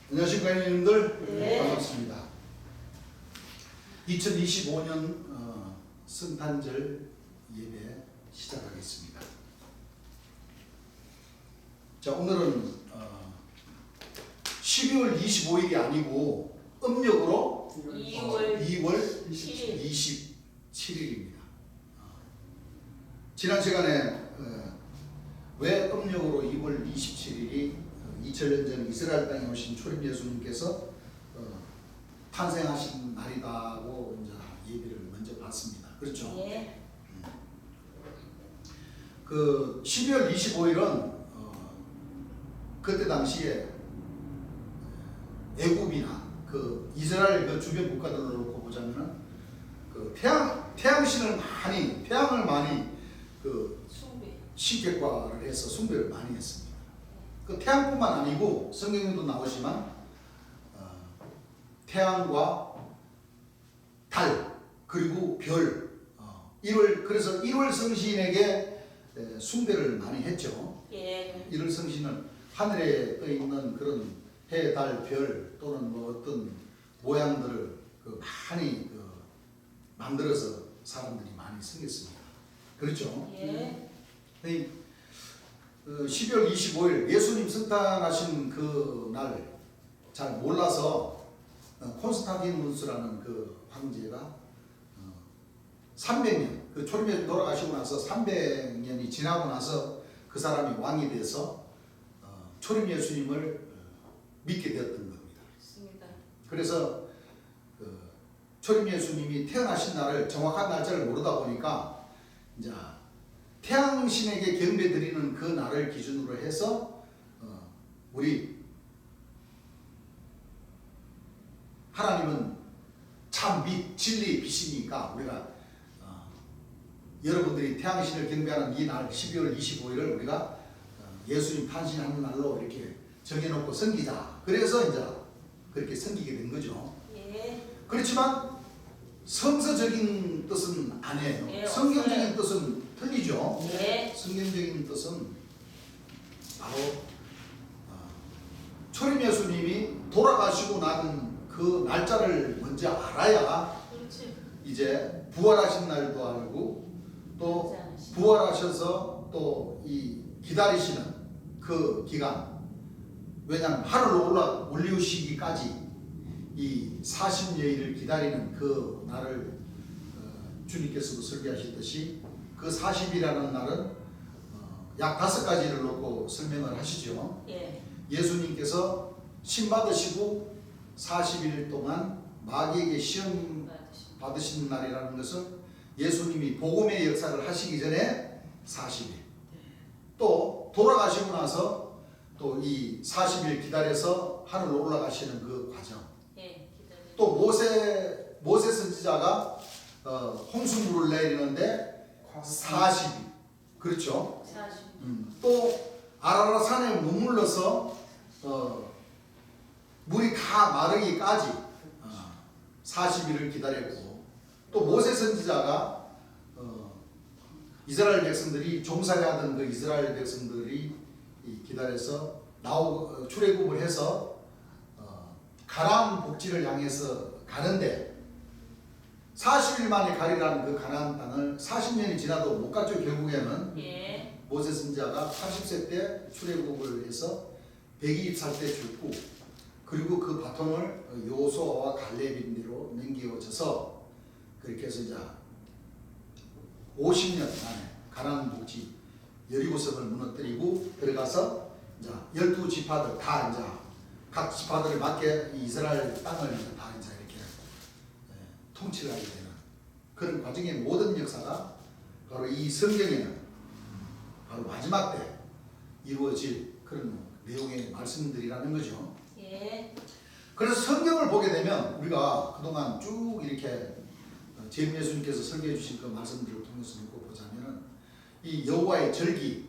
안녕하십니까 형님들. 네. 반갑습니다. 2025년 성탄절 예배 시작하겠습니다. 자, 오늘은 12월 25일이 아니고 음력으로 2월 27일입니다. 지난 시간에 왜 음력으로 2월 27일이 2000년 전 이스라엘 땅에 오신 초림 예수님께서 탄생하신 날이다고 이제 예비를 먼저 봤습니다. 그렇죠? 예. 그 12월 25일은 그때 당시에 애굽이나 그 이스라엘 그 주변 국가들로 놓고 보자면은 그 태양을 많이 그 신격화를 해서 숭배를 많이 했습니다. 그 태양뿐만 아니고 성경에도 나오지만 태양과 달 그리고 별 그래서 1월 성신에게 숭배를 많이 했죠. 예. 1월 성신은 하늘에 떠 있는 그런 해, 달, 별 또는 뭐 어떤 모양들을 많이 만들어서 사람들이 많이 섬겼습니다. 그렇죠? 예. 12월 25일 예수님 성탄하신 그 날 잘 몰라서 콘스탄티누스라는 그 황제가 300년 그 초림에 돌아가시고 나서 300년이 지나고 나서 그 사람이 왕이 돼서 초림 예수님을 믿게 되었던 겁니다. 맞습니다. 그래서 초림 예수님이 태어나신 날을 정확한 날짜를 모르다 보니까 이제 태양신에게 경배 드리는 그 날을 기준으로 해서 우리 하나님은 참 빛, 진리의 빛이니까 우리가 여러분들이 태양신을 경배하는 이 날 12월 25일을 우리가 예수님 탄신하는 날로 이렇게 정해놓고 섬기자. 그래서 이제 그렇게 섬기게 된 거죠. 예. 그렇지만 성서적인 뜻은 아니에요. 예, 성경적인 뜻은 틀리죠. 예. 성경적인 뜻은 바로 초림 예수님이 돌아가시고 난 그 날짜를 먼저 알아야 그렇지. 이제 부활하신 날도 알고 또 부활하셔서 또 이 기다리시는 그 기간, 왜냐하면 하늘로 올리우시기까지 이 40여일을 기다리는 그 날을 주님께서도 설계하셨듯이 그 40이라는 날은 약 5가지를 놓고 설명을 하시죠. 예. 예수님께서 신 받으시고 40일 동안 마귀에게 시험 받으신 날이라는 것은 예수님이 복음의 역사를 하시기 전에 40일, 또 돌아가시고 나서 또 이 40일 기다려서 하늘로 올라가시는 그 과정, 예. 또 모세 선지자가 홍수물을 내리는데 40일, 그렇죠? 40. 또 아라라 산에 머물러서 물이 다 마르기까지 40일을 기다렸고, 또 모세 선지자가 이스라엘 백성들이 종살이하던 그 이스라엘 백성들이 기다려서 출애굽을 해서 가나안 복지를 향해서 가는데 40일 만에 가리라는 그 가나안 땅을 40년이 지나도 못 갔죠. 결국에는 예. 모세 선지자가 80세 때 출애굽을 해서 120살 때 죽고, 그리고 그 바톤을 여호수아와 갈렙인대로 넘겨져서 그렇게 해서 이제 50년 만에 가나안 복지 여리고성을 무너뜨리고 들어가서 이제 12지파들 다 이제 각 지파들을 맡게 이스라엘 땅을 다 이제 이렇게 통치를 하게 되는 그런 과정의 모든 역사가 바로 이 성경에는 바로 마지막 때 이루어질 그런 내용의 말씀들이라는 거죠. 예. 그래서 성경을 보게 되면 우리가 그동안 쭉 이렇게 제임 예수님께서 설계해 주신 그 말씀들을 통해서 놓고 보자면은 이 여호와의 절기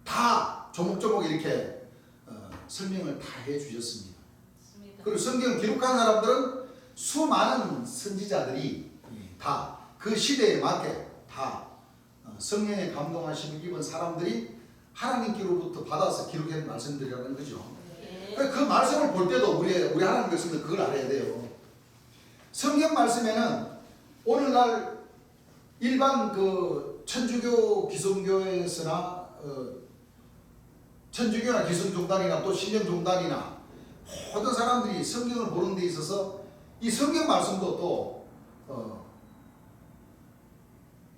다 조목조목 이렇게 설명을 다 해 주셨습니다. 맞습니다. 그리고 성경을 기록한 사람들은 수많은 선지자들이 다 그 시대에 맞게 다 성령의 감동하심을 입은 사람들이 하나님께로부터 받아서 기록한 말씀들이라는 거죠. 예. 그 말씀을 볼 때도 우리 하나님 백성들 그걸 알아야 돼요. 성경 말씀에는 오늘날 일반 그 천주교 기성교에서나 천주교나 기성종단이나 또 신령종단이나 모든 사람들이 성경을 보는 데 있어서 이 성경 말씀도 또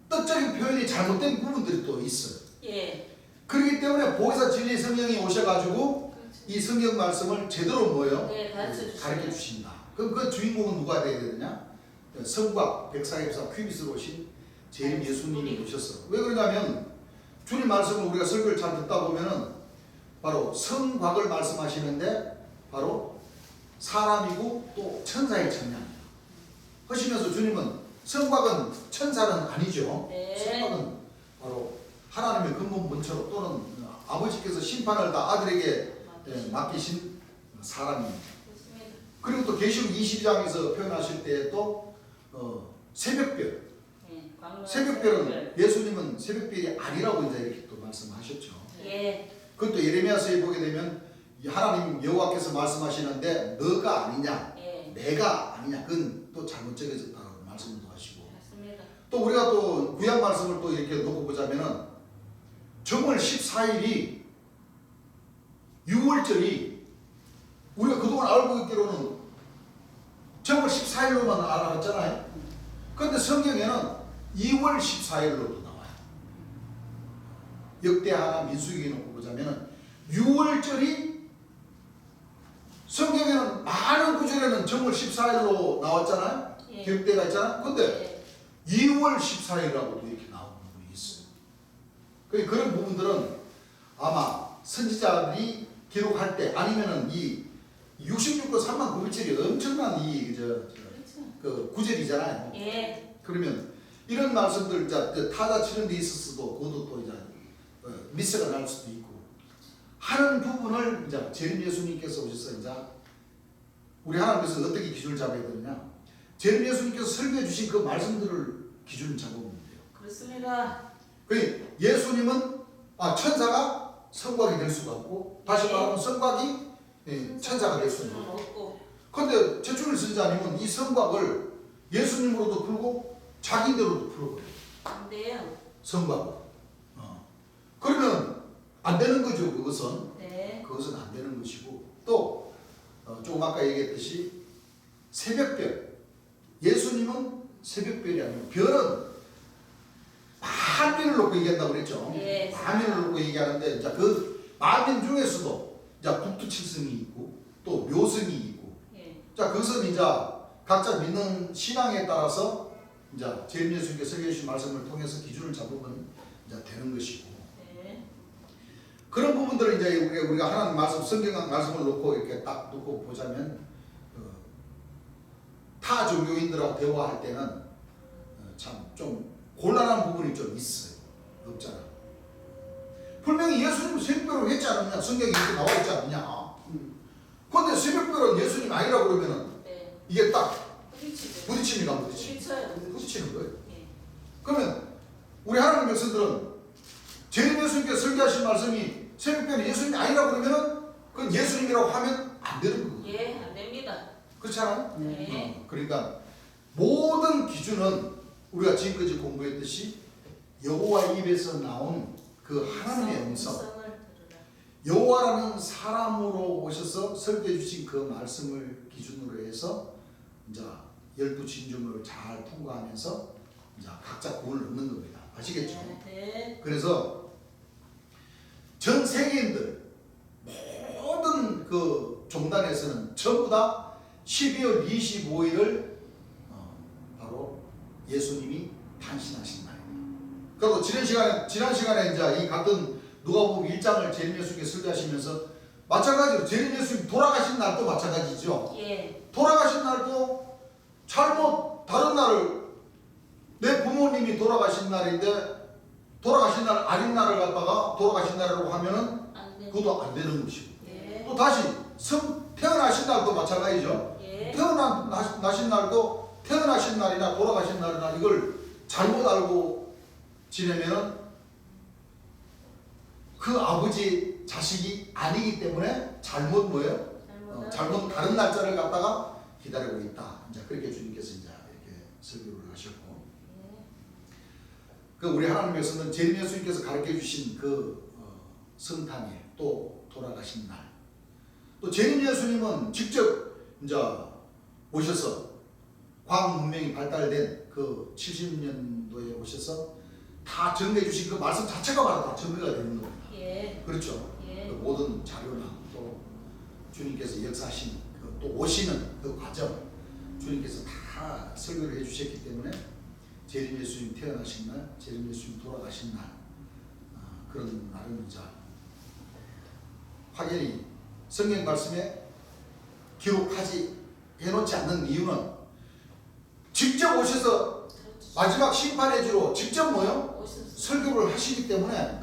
뜻적인 표현이 잘못된 부분들이 또 있어요. 예. 그렇기 때문에 보혜사 진리 성령이 오셔가지고 이 성경 말씀을 제대로 뭐예요? 네, 가르쳐 주신다. 그럼 그 주인공은 누가 돼야 되느냐? 성곽 백사입사 퀴비스로 오신 재림 예수님이 오셨어. 왜 그러냐면 주님 말씀을 우리가 설교를 잘 듣다 보면은 바로 성곽을 말씀하시는데 바로 사람이고 또 천사의 측면이에요. 하시면서 주님은 성곽은 천사는 아니죠. 네. 성곽은 바로 하나님의 근본 본처로 또는 아버지께서 심판을 다 아들에게 맡기신 사람입니다. 그리고 또 계시록 22장에서 표현하실 때 또 새벽별. 네, 새벽별은 예수님은 새벽별이 아니라고 이제 이렇게 또 말씀하셨죠. 예. 그것도 예레미야서에 보게 되면 하나님 여호와께서 말씀하시는데 너가 아니냐, 예. 내가 아니냐, 그건 또 잘못 적어졌다고 말씀도 하시고. 맞습니다. 또 우리가 또 구약 말씀을 또 이렇게 놓고 보자면은 정월 14일이 6월절이 우리가 그동안 알고 있기로는 정월 14일로만 알았잖아요. 그런데 성경에는 2월 14일로도 나와요. 역대하나 민수기 놓고 보자면은 6월절이 성경에는 많은 구절에는 정월 14일로 나왔잖아요. 예. 기록대가 있잖아요. 근데 예. 2월 14일이라고도 이렇게 나오는 부분이 있어요. 그런 부분들은 아마 선지자들이 기록할 때 아니면은 이 66권 3만 900절이 엄청난 그 구절이잖아요. 예. 그러면 이런 말씀들 이제 타자 치는 데 있어서도 그것도 또 이제 미스가 날 수도 있고 하는 부분을 이제 재림 예수님께서 오셔서 이제 우리 하나님께서 어떻게 기준을 잡아야 되느냐? 재림 예수님께서 설교해 주신 그 말씀들을 기준을 잡으면 돼요. 그렇습니다. 그 예수님은 천사가 성곽이 될 수가 없고 다시 말하면 성곽이 천사가 될 수는 없고. 그런데 최충일 선지자님은 이 성곽을 예수님으로도 풀고 자기대로도 풀어버려요. 안 돼요. 성곽을. 그러면 안 되는 거죠. 그것은. 네. 그것은 안 되는 것이고 또 조금 아까 얘기했듯이 새벽별. 예수님은 새벽별이 아니고 별은 만민을 놓고 얘기한다고 그랬죠. 예. 만민을 놓고 얘기하는데 이제 그 만민 중에서도 이제 북두칠성이 있고 또 묘성이 있고. 예. 자, 그것은 이제 각자 믿는 신앙에 따라서 이제 재림 예수님께서 설교해 주신 말씀을 통해서 기준을 잡으면 이제 되는 것이고. 네. 그런 부분들을 이제 우리가 하나님 말씀, 성경 말씀을 놓고 이렇게 딱 놓고 보자면 타 종교인들하고 대화할 때는 참 좀 곤란한 부분이 좀 있어요. 없잖아. 분명히 예수님은 새벽별을 했지 않느냐? 성경에 이렇게 나와 있지 않느냐? 그런데 새벽별은 예수님 아니라고 그러면은 네. 이게 딱 부딪히죠. 부딪힙니다. 부딪혀요. 부딪히는 거예요. 예. 그러면 우리 하나님 백성들은 재림 예수님께서 설교하신 말씀이 새벽별이 예수님이 아니라고 그러면은 그건 예수님이라고 하면 안 되는 거예요. 예, 안 됩니다. 그렇잖아요? 네. 그러니까 모든 기준은 우리가 지금까지 공부했듯이 여호와 입에서 나온 그 하나님의 음성, 음성을 들으라. 여호와라는 사람으로 오셔서 설교해 주신 그 말씀을 기준으로 해서 이제 12진주를 잘 통과하면서 이제 각자 구원을 얻는 겁니다. 아시겠죠? 네. 그래서 전 세계인들 모든 그 종단에서는 전부 다 12월 25일을 바로 예수님이 탄신하신 날입니다. 그리고 지난 시간에 이제 이 같은 누가복음 1장을 재림 예수님께 설교하시면서 마찬가지로 재림 예수님 돌아가신 날도 마찬가지죠. 예. 돌아가신 날도 잘못 다른 날을 내 부모님이 돌아가신 날인데 돌아가신 날 아닌 날을 갖다가 돌아가신 날이라고 하면은 안 돼. 그것도 안 되는 것이고 예. 또 다시 태어나신 날도 마찬가지죠. 예. 태어나신 날도 태어나신 날이나 돌아가신 날이나 이걸 잘못 알고 지내면은 그 아버지 자식이 아니기 때문에 잘못 뭐예요? 잘못 다른 날짜를 갖다가 기다리고 있다. 이제 그렇게 주님께서 이제 이렇게 설교를 하셨고, 그 우리 하나님 백성은 재림 예수님께서 가르쳐 주신 그 성탄일 또 돌아가신 날, 또 재림 예수님은 직접 이제 오셔서 과학 문명이 발달된 그 70년도에 오셔서 다 전해 주신 그 말씀 자체가 바로 다 전해가 되는 겁니다. 예. 그렇죠. 예. 그 모든 자료나 또 주님께서 역사하신 또 오시는 그 과정, 주님께서 다 설교를 해주셨기 때문에 재림 예수님 태어나신 날, 재림 예수님 돌아가신 날, 그런 날은 이제 확연히 성경 말씀에 기록하지 해놓지 않는 이유는 직접 오셔서 마지막 심판의 주로 직접 뭐요? 설교를 하시기 때문에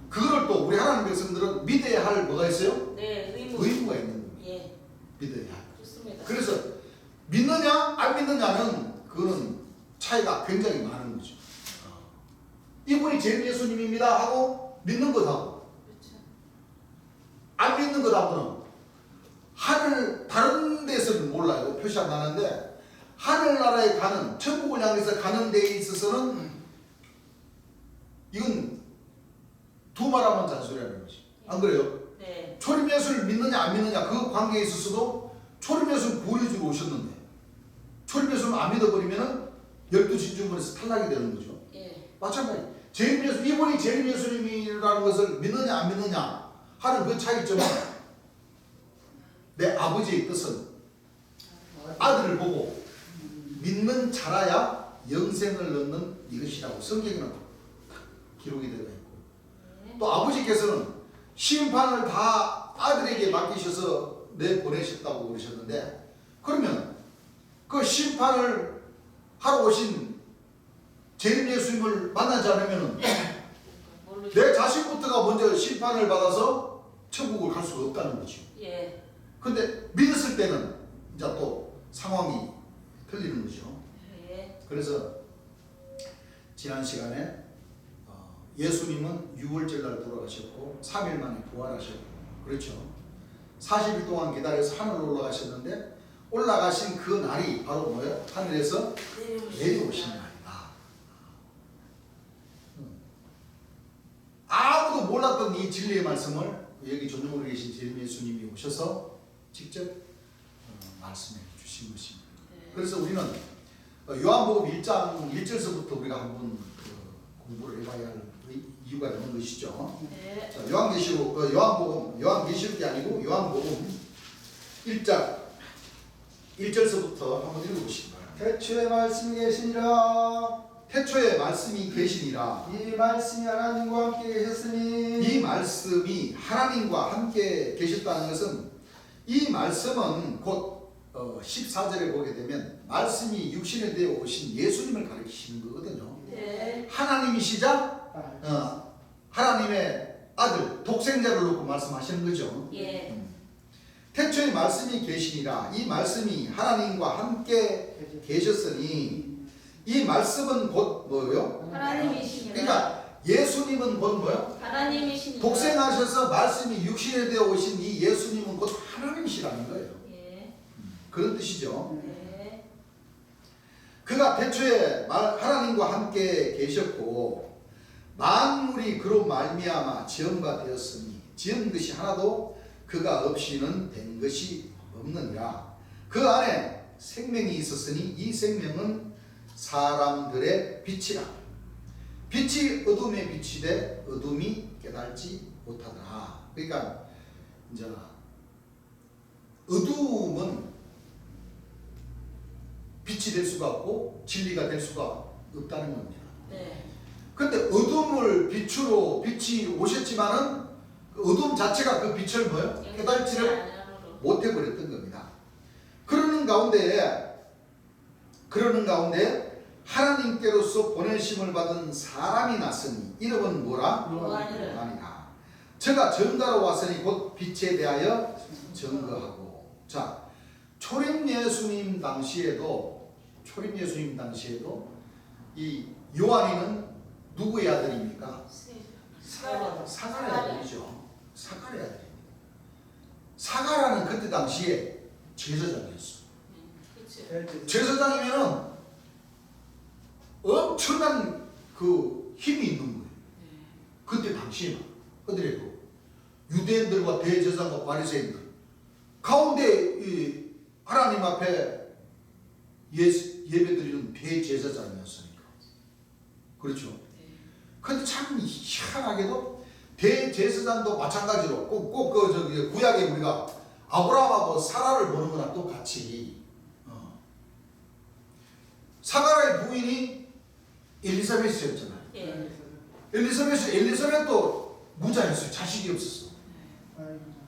그거를 또 우리 하나님 백성들은 믿어야 할 뭐가 있어요? 네, 의무가 있는 겁니다. 예. 믿어야 할. 좋습니다. 그래서 믿느냐 안 믿느냐는 그거는 차이가 굉장히 많은 거죠. 이분이 재림 예수님입니다 하고 믿는 것하고 그렇죠. 안 믿는 것하고는 하늘 다른 데서는 몰라요. 표시 안 나는데 하늘나라에 가는 천국을 향해서 가는 데에 있어서는 이건 두 말하면 잔소리하는 거지. 안 그래요? 네. 초림 예수를 믿느냐 안 믿느냐 그 관계에 있어서도 초림 예수는 구원해주러 오셨는데 초림 예수를 안 믿어버리면은 12진주문에서 탈락이 되는 거죠. 예. 마찬가지. 재림 예수, 이분이 재림 예수님이라는 것을 믿느냐 안 믿느냐 하는 그 차이점은 내 아버지의 뜻은 아들을 보고 믿는 자라야 영생을 얻는 이것이라고 성경에는 기록이 되어 있고, 또 아버지께서는 심판을 다 아들에게 맡기셔서 내보내셨다고 그러셨는데, 그러면 그 심판을 하러 오신 재림 예수님을 만나지 않으면 내 자신부터가 먼저 심판을 받아서 천국을 갈 수가 없다는 거죠. 예. 근데 믿었을 때는 이제 또 상황이 틀리는 거죠. 예. 그래서 지난 시간에 예수님은 6월절 날 돌아가셨고 3일 만에 부활하셨고, 그렇죠. 40일 동안 기다려서 하늘로 올라가셨는데 올라가신 그 날이 바로 뭐예요? 하늘에서 내려오신 날이다. 아무도 몰랐던 이 진리의 말씀을 여기 존중으로 계신 재림 예수님이 오셔서 직접 말씀해 주신 것입니다. 그래서 우리는 요한복음 1장 1절서부터 우리가 한번 공부를 해봐야 할 이유가 있는 것이죠. 네. 자, 요한계시록이 아니고 요한복음 1장 1절서부터 한번 읽어보시기 바랍니다. 태초에 말씀이 계시니라. 태초에 말씀이 계시니라. 이 말씀이 하나님과 함께 계셨으니. 이 말씀이 하나님과 함께 계셨다는 것은, 이 말씀은 곧 14절에 보게 되면 말씀이 육신에 되어 오신 예수님을 가리키시는 거거든요. 네. 하나님이시자 하나님의 아들 독생자를 놓고 말씀하시는 거죠. 예. 태초에 말씀이 계시니라. 이 말씀이 하나님과 함께 계셨으니, 이 말씀은 곧 뭐예요? 하나님이시니라. 그러니까 예수님은 곧 뭐예요? 하나님이시니라. 독생하셔서 말씀이 육신에 되어 오신 이 예수님은 곧 하나님이시라는 거예요. 예. 그런 뜻이죠. 네. 그가 태초에 하나님과 함께 계셨고 만물이 그로 말미암아 지음바 되었으니 지은 것이 하나도 그가 없이는 된 것이 없느니라. 그 안에 생명이 있었으니 이 생명은 사람들의 빛이라. 빛이 어둠에 비치되 어둠이 깨달지 못하더라. 그러니까 이제 어둠은 빛이 될 수가 없고 진리가 될 수가 없다는 겁니다. 네. 근데 어둠을 빛으로 빛이 오셨지만은 그 어둠 자체가 그 빛을 뭐요? 깨달지를 못해버렸던 겁니다. 그러는 가운데 하나님께로서 보내심을 받은 사람이 났으니 이름은 뭐라? 요한이라. 저가 전가로 왔으니 곧 빛에 대하여 증거하고. 자, 초림 예수님 당시에도 이 요한이는 누구의 아들입니까? 사간의 아들이죠. 사간의 아들입니다. 사가라는 그때 당시에 제사장이었어. 그렇죠. 제사장이면은 엄청난 그 힘이 있는 거예요. 그때 당시에만 하더라도 유대인들과 대제사장과 바리새인들 가운데 이 하나님 앞에 예배드리는 대제사장이었으니까. 그렇죠. 근데 참 희한하게도 대제사장도 마찬가지로 꼭 저기 구약에 우리가 아브라함하고 사라를 보는 거랑 똑같이 사가라의 부인이 엘리사벳이었잖아요. 예. 엘리사벳도 무자였어요. 자식이 없었어.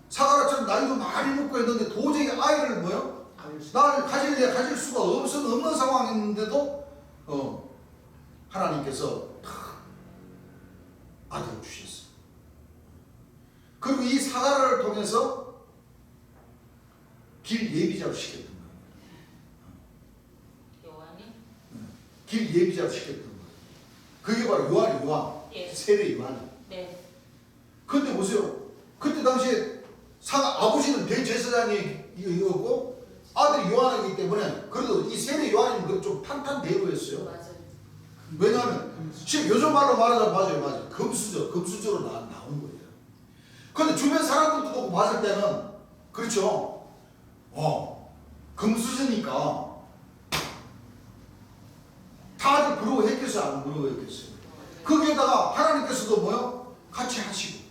사가라처럼 나이도 많이 먹고 했는데 도저히 아이를 날 가질 수가 없는 상황인데도 하나님께서 아들을 주셨어요. 그리고 이 사가라를 통해서 길 예비자로 시켰던 거예요. 요한이. 길 예비자로 시켰던 거예요. 그게 바로 요한. 예. 세례 요한. 네. 근데 보세요. 그때 당시에 아버지는 대제사장이었고 아들이 요한이기 때문에 그래도 이 세례 요한이면 좀 탄탄대로였어요. 맞아요. 왜냐하면 지금 요즘 말로 말하자면 맞아요. 금수저로 나온 거예요. 근데 주변 사람들도 보고 봤을 때는 그렇죠. 금수저니까 다들 부러워했겠어요? 안 부러워했겠어요? 거기에다가 하나님께서도 같이 하시고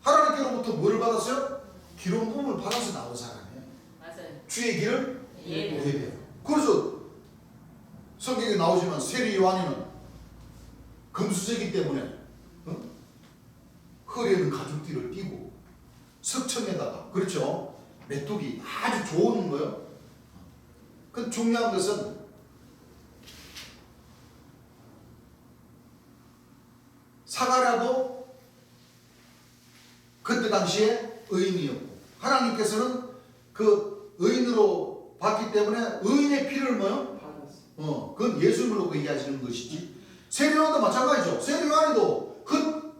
하나님께로부터 뭐를 받았어요? 기름 부음을 받아서 나온 사람이에요. 맞아요. 주의 길을 예. 예배해요. 그래서 성경에 나오지만 세례 요한이는 금수저이기 때문에 허리에는 가죽띠를 띠고 석청에다가 그렇죠. 메뚜기 아주 좋은 거예요. 그 중요한 것은 사가라도 그때 당시에 의인이었고 하나님께서는 그 의인으로 봤기 때문에 의인의 피를 그건 예수님을 놓고 얘기하시는 것이지. 세례 요한도 마찬가지죠. 세례 요한도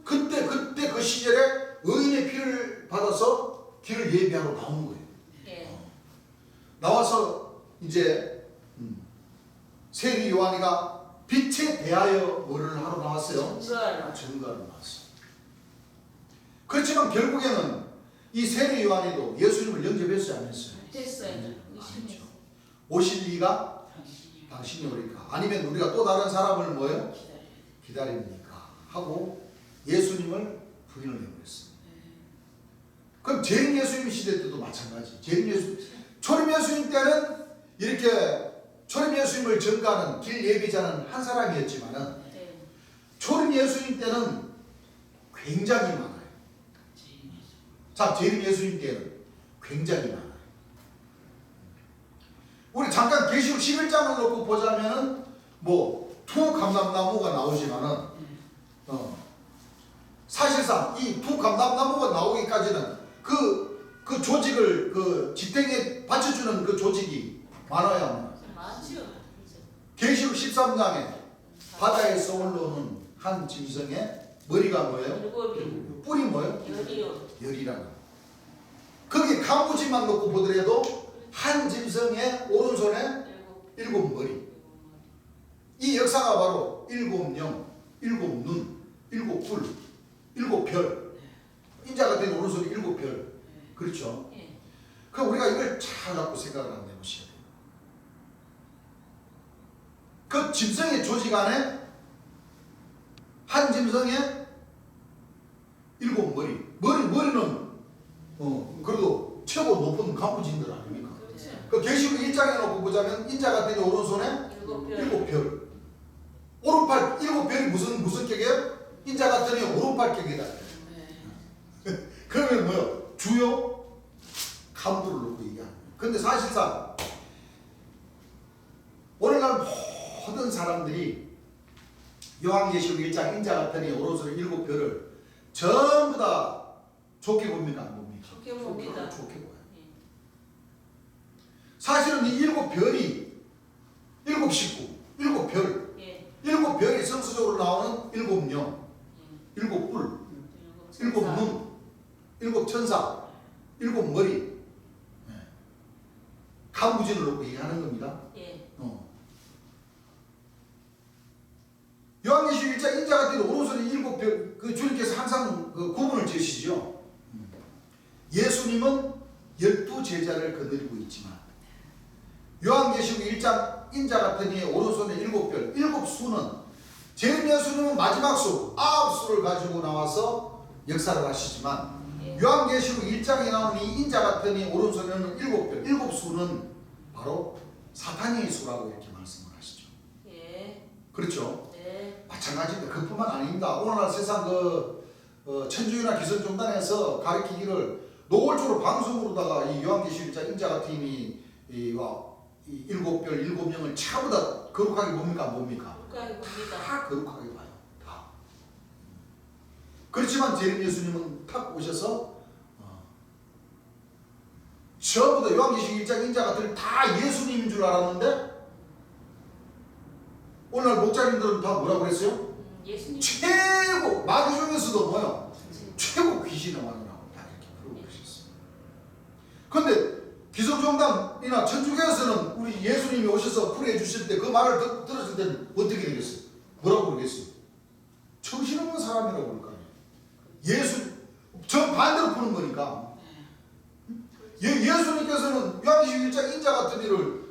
그때 그 시절에 의인의 피를 받아서 길을 예비하러 나오는 거예요. 예. 나와서 이제 세례 요한이가 빛에 대하여 뭐를 하러 나왔어요? 증거하러 나왔어요. 그렇지만 결국에는 이 세례 요한이도 예수님을 영접했어요, 안 했어요? 됐어요. 아니죠. 오실 리가 당신이 오리까. 아니면 우리가 또 다른 사람을 기다립니까? 하고 예수님을 부인을 해버렸어요. 그럼 재림 예수님 시대 때도 마찬가지. 초림 예수님 때는 이렇게 초림 예수님을 전가하는 길 예비자는 한 사람이었지만은 초림 예수님 때는 굉장히 많아요. 자, 재림 예수님 때는 굉장히 많아요. 우리 잠깐 계시록 11장을 놓고 보자면은 두 감람나무가 나오지만은 사실상 이 두 감람나무가 나오기까지는 그 조직을 그 지탱에 받쳐주는 그 조직이 많아야 맞죠. 계시록 13장에 바다에서 올라오는 한 짐승의 머리가 뭐예요? 일곱이. 뿔이 뭐예요? 열이요. 열이라는 거기 간부지만 놓고 보더라도 한 짐승의 오른손에 일곱 머리. 이 역사가 바로 일곱 영, 일곱 눈, 일곱 뿔, 일곱 별. 인자가 된 오른손이 일곱 별. 그렇죠? 예. 그럼 우리가 이걸 잘 갖고 생각을 한번 해보셔야 돼요. 그 짐승의 조직 안에 한 짐승의 일곱 머리. 머리는 그래도 최고 높은 간부진들 아닙니까? 그렇죠. 그 계시록 1장에 놓고 보자면 인자가 된 오른손에 일곱 별. 오른팔 일곱 별이 무슨 격이에요? 인자 같으니 오른팔 격이다. 그러면 뭐요? 주요 간부를 놓고 얘기하는 거예요. 근데 사실상 오늘날 모든 사람들이 요한계시록 1장 인자 같으니 오른손에 일곱 별을 전부 다 좋게 봅니까? 안 봅니까? 좋게 봅니다. 좋게 봐요. 사실은 이 일곱 별이 일곱 식구, 일곱 별, 일곱 별이 성수적으로 나오는 일곱 영, 일곱 뿔, 일곱 눈, 일곱 천사, 일곱 머리, 간부진을 놓고 얘기하는 겁니다. 예. 요한계시록 1장 인자가 되는 오른손에 일곱 별, 그 주님께서 항상 그 구분을 지으시죠. 예수님은 12제자를 거느리고 있지만 요한계시록 1장 인자 같은 이의 오른손에 일곱 별, 일곱 수는 제일 예수님은 마지막 수, 9수를 가지고 나와서 역사를 하시지만 요한계시록 1장에 나오는 이 인자 같은 이 오른손에는 일곱 별, 일곱 수는 바로 사탄의 수라고 이렇게 말씀을 하시죠. 예. 그렇죠? 네. 마찬가지입니다. 그뿐만 아닙니다. 오늘날 세상 천주교나 기성종단에서 가르치기를 노골적으로 방송으로다가 이 요한계시록 1장 인자 같은 이 일곱 별, 일곱 명을 전부 다 거룩하게 봅니까? 안 봅니까? 국가에 봅니다. 다 거룩하게 봐요. 다. 그렇지만 재림 예수님은 탁 오셔서 전부 다 요한계시록 1장 인자 같은 다 예수님인 줄 알았는데 오늘날 목자님들은 다 뭐라고 그랬어요? 예수님. 최고 마귀 중에서도 뭐요? 그치. 최고 귀신의 왕이라고 다 이렇게 부르고 계셨어요. 그런데 기성종단이나 천주교에서는 우리 예수님이 오셔서 풀이해 주실 때 그 말을 들었을 때는 어떻게 되겠어요? 뭐라고 그러겠어요? 정신없는 사람이라고 그럴 거 아니에요. 예수 저 반대로 푸는 거니까. 예수님께서는 요한계시록 1장 인자 같은 이를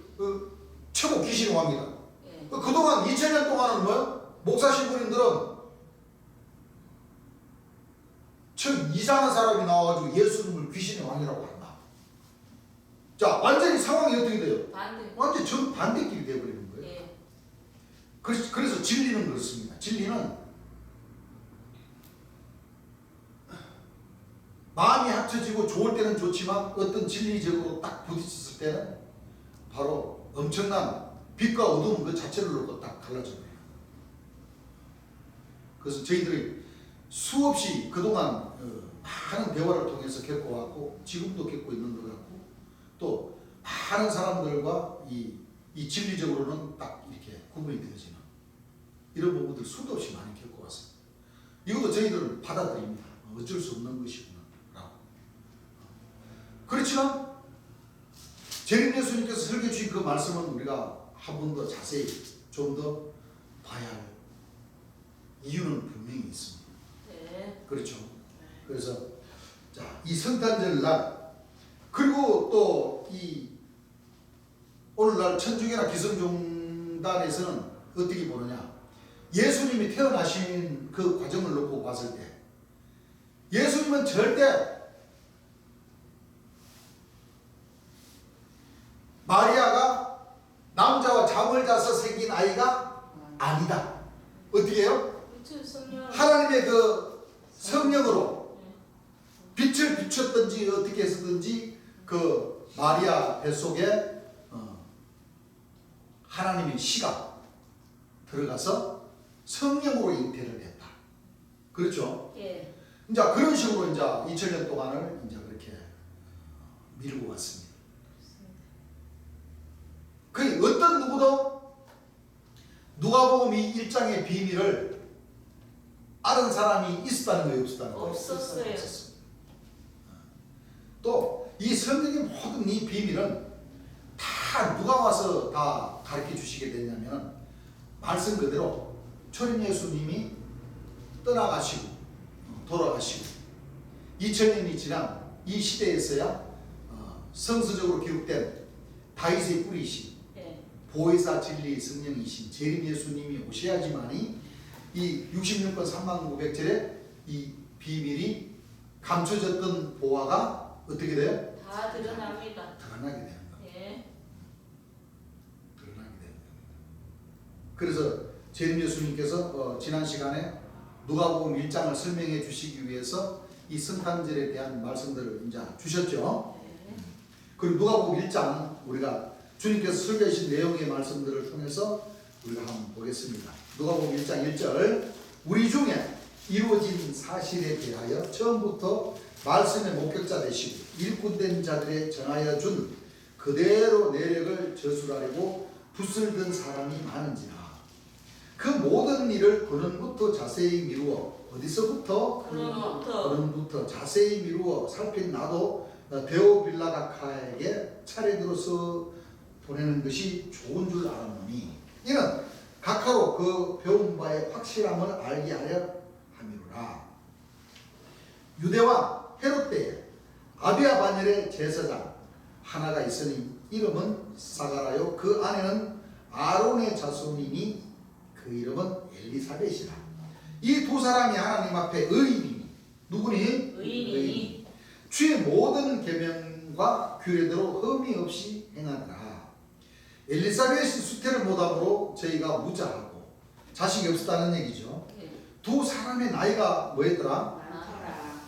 최고 귀신의 왕이다. 예. 그동안 2000년 동안은 뭐요? 목사 신부님들은 참 이상한 사람이 나와가지고 예수님을 귀신의 왕이라고 한다. 자, 완전히 상황이 어떻게 돼요? 반대. 완전 정반대길이 되어버리는 거예요. 예. 그래서 진리는 그렇습니다. 진리는 마음이 합쳐지고 좋을 때는 좋지만 어떤 진리적으로 딱 부딪혔을 때는 바로 엄청난 빛과 어두움 그 자체를 놓고 딱 갈라져버려요. 그래서 저희들이 수없이 그동안 많은 대화를 통해서 겪어왔고 지금도 겪고 있는 것 같고 또 많은 사람들과 이 진리적으로는 딱 이렇게 구분이 되어지는 이런 부분들 수도 없이 많이 겪어왔습니다. 이것도 저희들은 받아들입니다. 어쩔 수 없는 것이구나 라고. 그렇지만 재림 예수님께서 설교해 주신 그 말씀은 우리가 한 번 더 자세히 좀 더 봐야 할 이유는 분명히 있습니다. 네. 그렇죠. 그래서 자, 이 성탄절 날 그리고 또 이 오늘날 천주교나 기성종단에서는 어떻게 보느냐? 예수님이 태어나신 그 과정을 놓고 봤을 때 예수님은 절대 마리아가 남자와 잠을 자서 생긴 아이가 아니다. 어떻게 해요? 그쵸, 성령. 하나님의 그 성령으로 빛을 비췄든지 어떻게 했든지 그 마리아 뱃속에 하나님의 씨가 들어가서 성령으로 잉태를 했다. 그렇죠? 예. 이제 그런 식으로 이제 2000년 동안을 이제 그렇게 밀고 왔습니다. 그 어떤 누구도 누가복음 이 1장의 비밀을 아는 사람이 있었다는 거예요, 없었다는 거예요? 없었어요. 또 이 성경의 모든 이 비밀은 다 누가 와서 다 가르쳐 주시게 됐냐면 말씀 그대로 초림 예수님이 떠나가시고 돌아가시고 2000년이 지난 이 시대에서야 성서적으로 기록된 다윗의 뿌리이신 예. 보혜사 진리의 성령이신 재림 예수님이 오셔야지만이 이 66권 3900절에 이 비밀이 감춰졌던 보화가 어떻게 돼요? 다 드러납니다. 드러나게 되는 겁니다. 예. 드러나게 되는 겁니다. 그래서 재림 예수님께서 지난 시간에 누가복음 1장을 설명해 주시기 위해서 이 성탄절에 대한 말씀들을 이제 주셨죠. 예. 그리고 누가복음 1장 우리가 주님께서 설교하신 내용의 말씀들을 통해서 우리가 한번 보겠습니다. 누가복음 1장 1절 우리 중에 이루어진 사실에 대하여 처음부터 말씀의 목격자 되시고 일꾼된 자들에 정하여 준 그대로 내력을 저술하려고 붓을 든 사람이 많은지라 그 모든 일을 근원부터 자세히 미루어 어디서부터? 근원부터 근원부터 자세히 미루어 살핀 나도 데오빌라가카에게 차례들어서 보내는 것이 좋은 줄 알았노니 이는 각하로 그 배운 바의 확실함을 알게 하려 함이로라. 유대와 헤롯 때에 아비야 반열의 제사장 하나가 있으니 이름은 사가라요 그 아내는 아론의 자손이니 그 이름은 엘리사벳이라. 이 두 사람이 하나님 앞에 의인이니 누구니? 의인이니 주의 모든 계명과 규례대로 흠이 없이 행하더라. 엘리사벳이 수태를 못함으로 저희가 무자하고 자식이 없었다는 얘기죠. 두 사람의 나이가 뭐였더라? 많더라.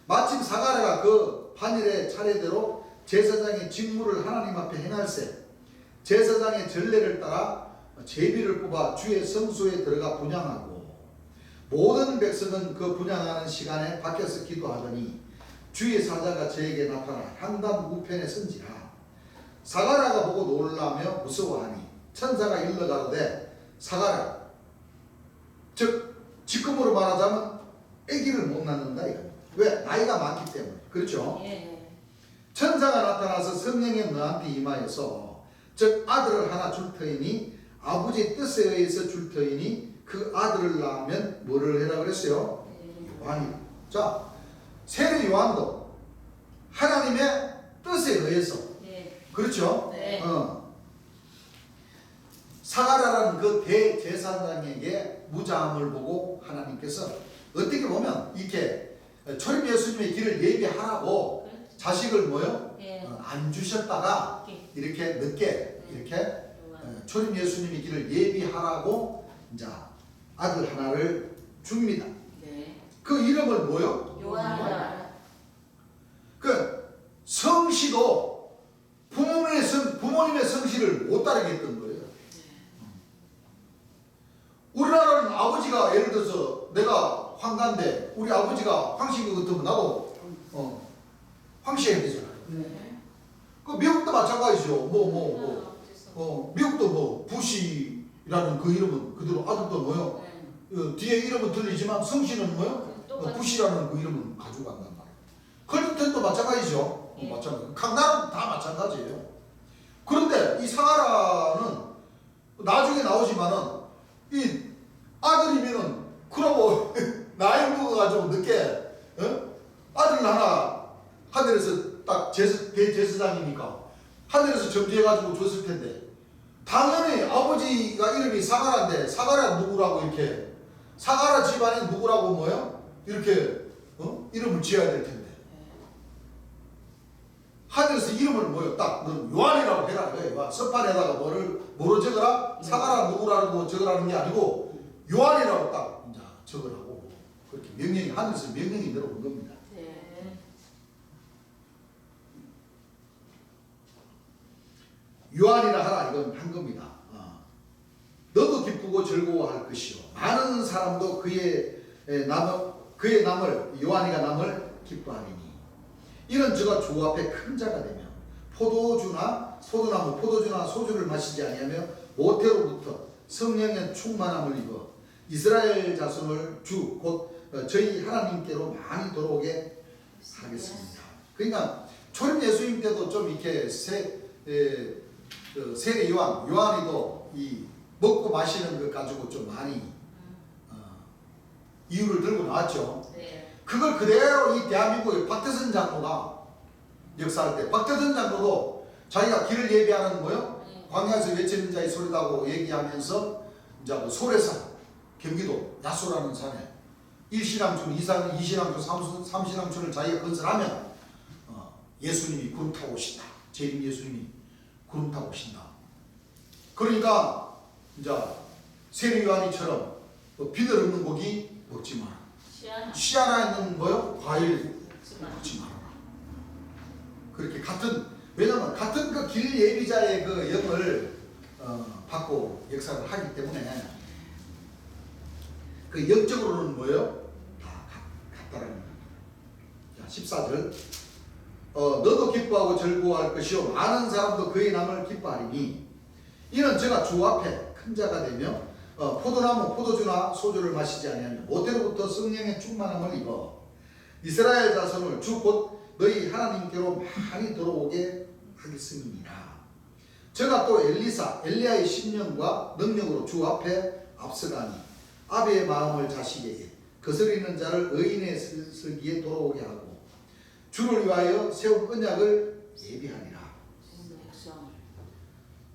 마침 사가랴가 그 반일의 차례대로 제사장의 직무를 하나님 앞에 행할세 제사장의 전례를 따라 제비를 뽑아 주의 성소에 들어가 분향하고 모든 백성은 그 분향하는 시간에 밖에서 기도하더니 주의 사자가 저에게 나타나 향단 우편에 선지라. 사가랴가 보고 놀라며 무서워하니 천사가 일러 가로되 사가랴 즉 지금으로 말하자면 아기를 못 낳는다 이겁니다. 왜? 나이가 많기 때문에. 그렇죠? 예. 천사가 나타나서 성령이 너한테 임하여서 즉 아들을 하나 줄 터이니 아버지의 뜻에 의해서 줄 터이니 그 아들을 낳으면 뭐를 해라 그랬어요? 요한이다. 자, 세례 요한도 하나님의 뜻에 의해서 그렇죠? 네. 사가랴라는 그 대제사장에게 무자함을 보고 하나님께서 어떻게 보면 이렇게 초림 예수님의 길을 예비하라고 자식을 뭐요? 예. 안 주셨다가 이렇게 늦게 이렇게 초림 예수님의 길을 예비하라고 이제 아들 하나를 줍니다. 네. 그 이름을 뭐요? 요한이다. 그 성씨도 부모님의 성씨를 못 따르겠던 거예요. 우리나라는 아버지가 예를 들어서 내가 황가인데 우리 아버지가 황씨 같으면 나도 황씨 해야 되잖아요. 그 미국도 마찬가지죠. 미국도 뭐 부시라는 그 이름은 그대로 아들도 뭐요? 뒤에 이름은 틀리지만 성씨는 뭐요? 부시라는 그 이름은 가지고 간단 말이에요. 클린턴도 마찬가지죠. 마찬가지. 각 나라는 다 마찬가지예요. 그런데 이 사가랴는 나중에 나오지만은 이 아들이면은 그러고 나이 먹어가지고 늦게 아들 하나 하늘에서 딱 대제사장이니까 하늘에서 점지해가지고 줬을 텐데 당연히 아버지가 이름이 사가랴인데 사가랴 누구라고 이렇게 사가랴 집안에 누구라고 뭐요? 이렇게 이름을 지어야 될 텐데 하늘에서 이름을 뭐요? 딱 너 요한이라고 해라 그래. 서판에다가 뭐로 적어라? 사가랴 누구라고 적으라는 게 아니고 요한이라고 딱 이제 적으라고 그렇게 명령이 하늘에서 명령이 내려온 겁니다. 네. 요한이라 하라 이건 한 겁니다. 너도 기쁘고 즐거워할 것이요 많은 사람도 그의 남을 요한이가 남을 기뻐하리니 이는 저가 주 앞에 큰 자가 되며 포도주나 소주를 마시지 아니하며 모태로부터 성령의 충만함을 입어 이스라엘 자손을 주 곧 저희 하나님께로 많이 돌아오게 하겠습니다. 그러니까 초림 예수님 때도 좀 이렇게 세례 요한이도 이 먹고 마시는 것 가지고 좀 많이 이유를 들고 나왔죠. 네. 그걸 그대로 이 대한민국의 박태선 장로가 역사할 때 박태선 장로도 자기가 길을 예비하는 뭐요? 광야에서 외치는 자의 소리라고 얘기하면서 이제 그 소래산 경기도 야수라는 산에 1신앙촌, 2신앙촌, 3신앙촌을 자기가 건설하면 예수님이 구름 타고 오신다. 재림 예수님이 구름 타고 오신다. 그러니까 이제 세례 요한이처럼 비늘 없는 고기 먹지 마라. 시아나 있는 거요? 과일 먹지 마라. 그렇게 왜냐면 같은 그 길 예비자의 그 역을 받고 역사를 하기 때문에 그 역적으로는 뭐예요? 다 같다라는 겁니다. 자, 14절 너도 기뻐하고 즐거워할 것이요 많은 사람도 그의 남을 기뻐하리니 이는 제가 주 앞에 큰 자가 되며 포도주나 소주를 마시지 아니하며 모태로부터 성령의 충만함을 입어 이스라엘 자손을 주 곧 너희 하나님께로 많이 들어오게 하겠음이니라. 저가 또 엘리야의 심령과 능력으로 주 앞에 앞서가니 아비의 마음을 자식에게 거스리는 자를 의인의 슬기에 돌아오게 하고 주를 위하여 세운 언약을 예비하니라. 백성.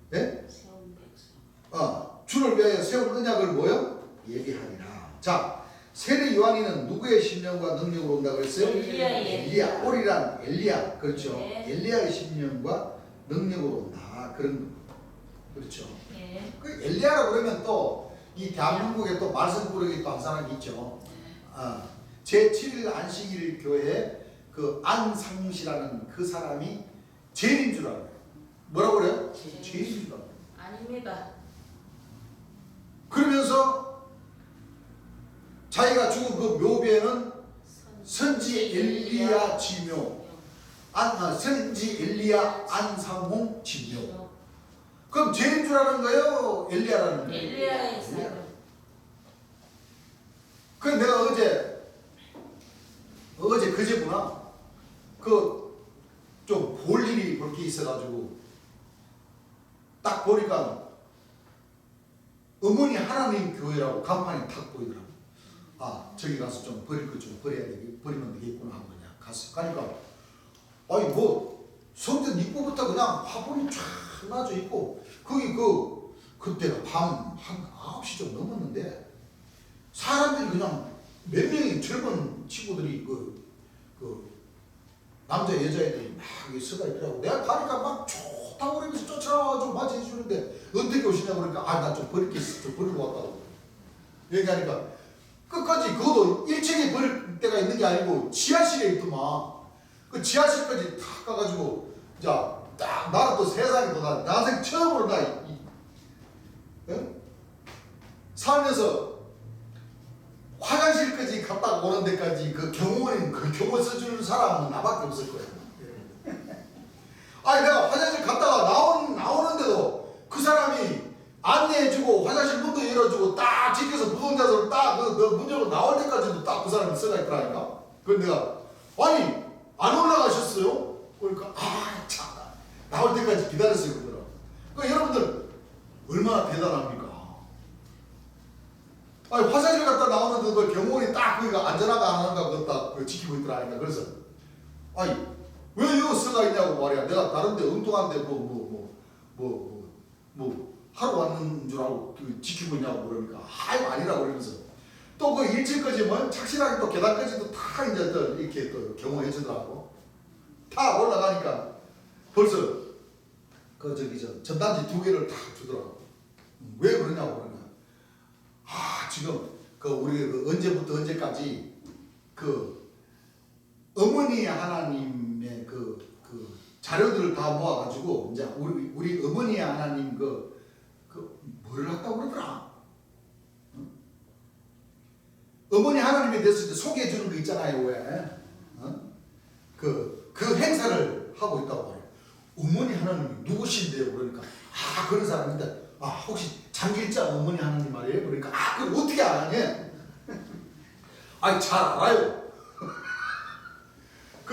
네? 세운 백성. 주를 위하여 세운 언약을 뭐요? 예비하니라. 자, 세례 요한이는 누구의 심령과 능력으로 온다고 했어요? 엘리야. 오리란 엘리야. 그렇죠. 네. 엘리야의 심령과 능력으로 온다. 그런 거. 그렇죠. 예. 그 엘리야라고 그러면 또 이 대한민국에 또 말씀 부르기 또 한 사람이 있죠. 제7일 안식일 교회 그 안상무시라는 그 사람이 죄인인 줄 알아요. 뭐라고 그래요? 죄인인 줄 알아요. 아닙니다. 그러면서 자기가 죽은 그 묘비에는 선지 엘리야 지묘, 선지 엘리야 안상홍 지묘. 그럼 죄인 줄 아는 거예요? 엘리야라는 거예요? 엘리야의 사람. 그 내가 그제구나. 그 좀 볼 일이 볼 게 있어가지고 딱 보니까 어머니 하나님 교회라고 간판이 탁 보이더라고. 아, 저기 가서 좀 버릴 것 좀 버리면 되겠구나 하고 그냥 갔어. 가니까 아니 뭐 성전 입구부터 그냥 화분이 쫙 놔져 있고 거기 그때가 밤 한 9시 좀 넘었는데 사람들이 그냥 몇 명의 젊은 친구들이 그 남자 여자애들이 막 여기 서가 있더라고. 내가 가니까 막 좋다고 그러면서 쫓아와가지고 맞이해 주는데 어떻게 오시냐고 그러니까 나 좀 버릴 게 있어. 좀 버리고 왔다고 얘기하니까 끝까지 그것도 1층에 버릴 때가 있는 게 아니고 지하실에 있더만. 그 지하실까지 탁 가가지고 자 딱 나는 또 세상에 또 나 난생 처음으로 살면서 화장실까지 갔다 오는 데까지 그 경호원 써주는 사람은 나밖에 없을 거야. 아니 내가 화장실 갔다가 나오는데도 그 사람이 안내해주고 화장실 문도 열어주고 딱 지켜서 무동자석을 딱 문 열고 나올 때까지도 딱 그 사람이 써가 있더라니까. 그런데 내가 아니 안 올라가셨어요? 그러니까 참 나올 때까지 기다렸어요 그러더라고. 그러니까 여러분들 얼마나 대단합니까? 아니 화장실 갔다 나오는데 그 경호원이 딱 거기가 안전한가 안 하는가 그거 딱 지키고 있더라니까. 그래서 아니 왜 여기 써가 있냐고 말이야. 내가 다른데 엉뚱한데 하러 왔는 줄 알고 지키고 있냐고 그러니까 아니라고 그러면서 또 그 1층까지 뭐 착실하게 또 계단까지도 다 이제 또 이렇게 또 경호해 주더라고. 다 올라가니까 벌써 전단지 2개를 다 주더라고. 왜 그러냐고 그러니까 지금 우리 언제부터 언제까지 어머니 하나님의 자료들을 다 모아가지고 이제 우리 어머니 하나님 뭐를 했다고 그러더라. 응? 어머니 하나님에 대해서 이제 소개해 주는 거 있잖아요. 왜? 그 행사를 하고 있다고 말해요. 어머니 하나님이 누구신데요? 그러니까 그런 사람인데 혹시 장길자 어머니 하나님 말이에요? 그러니까 그걸 어떻게 아냐? 잘 알아요.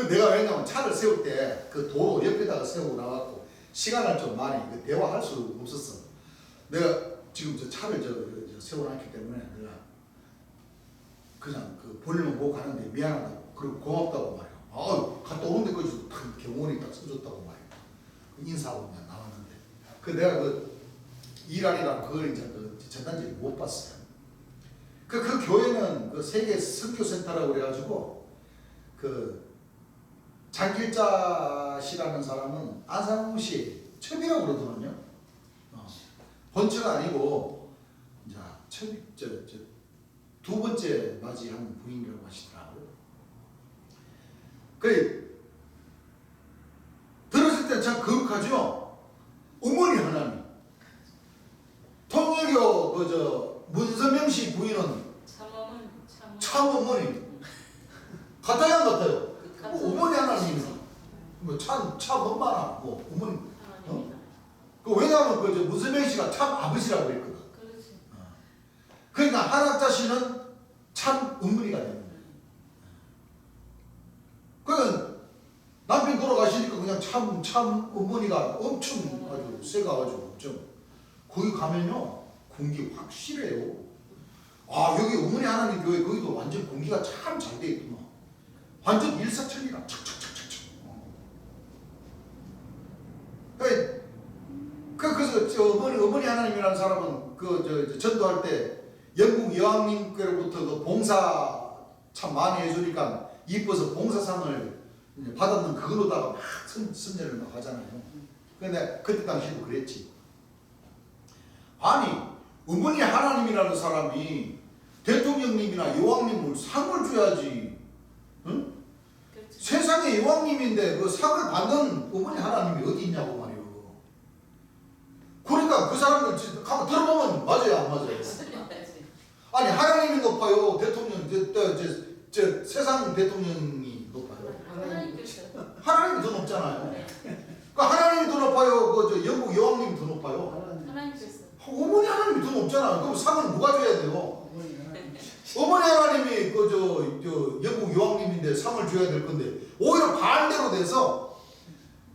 내가 왜냐면 차를 세울 때 그 도로 옆에다가 세우고 나왔고 시간을 좀 많이 대화할 수 없었어. 내가 지금 저 차를 세워놨기 때문에 내가 그냥 볼일만 보고 가는데 미안하다고 그리고 고맙다고 말이야. 갔다 오는 데까지도 경호원이 딱 써줬다고 말이야. 인사하고 그냥 나왔는데 내가 일할이랑 그걸 이제 전단지를 못 봤어요. 그 교회는 세계 선교센터라고 그래가지고 장길자 씨라는 사람은 안상홍 씨 첩이라고 그러더군요. 본처가 아니고 두 번째 맞이한 부인이라고 하시더라고요. 들었을 때 참 거룩하죠. 어머니 하나님. 통일교 문선명 씨 부인은 참 어머니. 같아요 안 같아요? 어머니 하나님. 참 엄마나 어머니. 왜냐하면 문선명 씨가 참 아버지라고 했거든. 그러니까 한학자 씨는 참 어머니가 되는 거예요. 그러니까 그냥 참 어머니가 엄청 아주 세가지고 좀 거기 가면요 공기 확실해요. 아 여기 어머니 하나님 교회 거기도 완전 공기가 참 잘 돼 있구나. 완전 일사천리라 착착착착착. 그래서 저 어머니 하나님이라는 사람은 저 전도할 때 영국 여왕님께로부터 그 봉사 참 많이 해주니까 이뻐서 봉사상을 받았는 그걸로다가 막 선전을 막 하잖아요. 근데 그때 당시에도 그랬지. 아니 어머니 하나님이라는 사람이 대통령님이나 여왕님을 상을 줘야지. 응? 그렇죠. 세상의 여왕님인데 그 상을 받는 어머니 하나님이 어디 있냐고 말이요. 그러니까 그 사람들 가만 들어보면 맞아요 안 맞아요? 아니 하나님이 높아요 대통령 저 세상 대통령이 높아요? 하나님께서. 하나님이 더 높잖아요. 네. 그러니까 하나님이 더 높아요. 저 영국 여왕님이 더 높아요. 하나님께서. 어머니 하나님이 더 높잖아요. 그럼 상은 누가 줘야 돼요? 어머니 하나님. 어머니 하나님이 저 영국 여왕님인데 상을 줘야 될 건데 오히려 반대로 돼서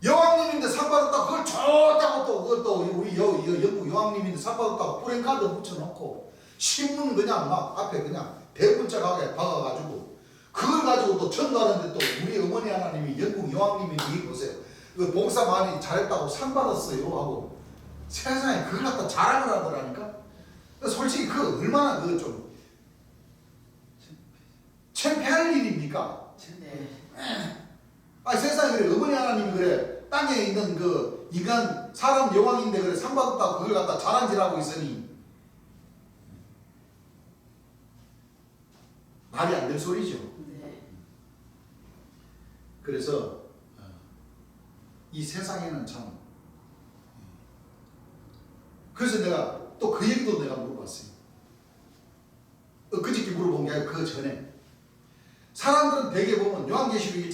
여왕님인데 상 받았다 그걸 줬다고 또 그것도 우리 영국 여왕님인데 상 받았다고 프랭카드 붙여놓고 신문 그냥 막 앞에 그냥 대문짝하게 박아가지고 그걸 가지고 또 전도하는데 또 우리 어머니 하나님이 영국 여왕님인데 이 보세요. 그 봉사 많이 잘했다고 상 받았어요 하고 세상에 그걸 갖다 자랑을 하더라니까. 솔직히 그 얼마나 그 좀 창피할 일입니까? 네. 아 세상에 그래 어머니 하나님이 그래 땅에 있는 그 인간 사람 여왕인데 그래 상 받았다고 그걸 갖다 자랑질하고 있으니 말이 안 될 소리죠. 네. 그래서 이 세상에는 참 그래서 내가 또 그 얘기도 내가 물어봤어요. 그저께 물어본 게 아니라 그 전에 사람들은 대개 보면 요한계시록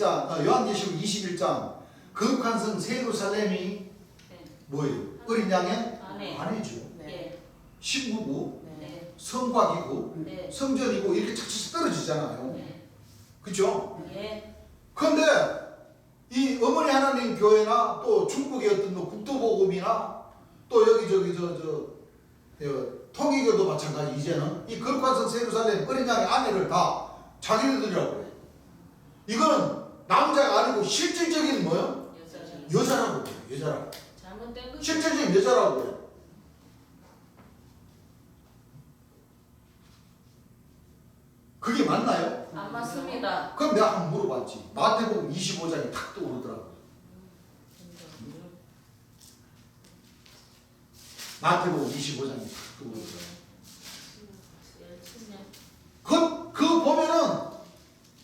21장 거룩한 성 새 예루살렘이 네. 뭐예요? 어린 양의 아내. 아내죠. 네. 신부고 네. 성곽이고 네. 성전이고 이렇게 착착 떨어지잖아요. 네. 그렇죠? 네. 그런데 이 어머니 하나님 교회나 또 중국의 어떤 뭐 국도복음이나 또 여기 통일교도 마찬가지 이제는 이 거룩한 성 새 예루살렘 어린 양의 아내를 다 자기네들이라고 해요. 이거는 남자가 아니고 실질적인 뭐요? 여자죠. 여자라고 해요. 여자라고. 잘못된 거. 실질적인 여자라고 해요. 그게 맞나요? 안 맞습니다. 그럼 내가 한번 물어봤지. 마태복음 25장이 탁 떠오르더라고요. 마태복음 25장이 탁 떠오르더라고요. 그 보면은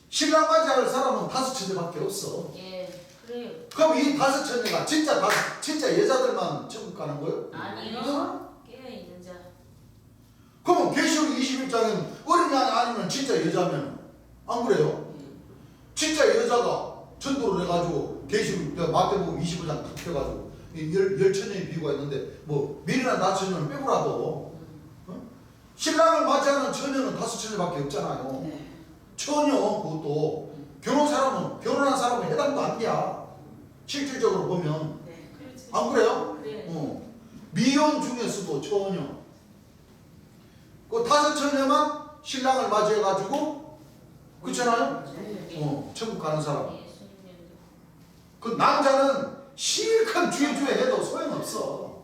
신랑 맞이할 사람은 5처녀밖에 없어. 예, 그래요. 그럼 이 5처녀가 진짜 여자들만 천국 가는 거예요? 아니요. 깨어 있는 자. 그러면 계시록 21장에는 어린 양이 아니면 진짜 여자면 안 그래요? 진짜 여자가 전도를 해가지고 계시록 마태복음 25장 탁 펴가지고 열 처녀의 비유가 있는데 뭐 미리나 나처녀는 빼고라도 신랑을 맞이하는 처녀는 5처녀밖에 없잖아요. 네. 처녀 그것도 결혼한 사람은 해당도 안 돼야 실질적으로 보면 네. 그렇지. 안 그래요? 네. 미혼 중에서도 처녀 그 5처녀만 신랑을 맞이해가지고 그렇잖아요? 네. 천국 가는 사람. 예수님도. 그 남자는 실컷 주에 해도 소용없어.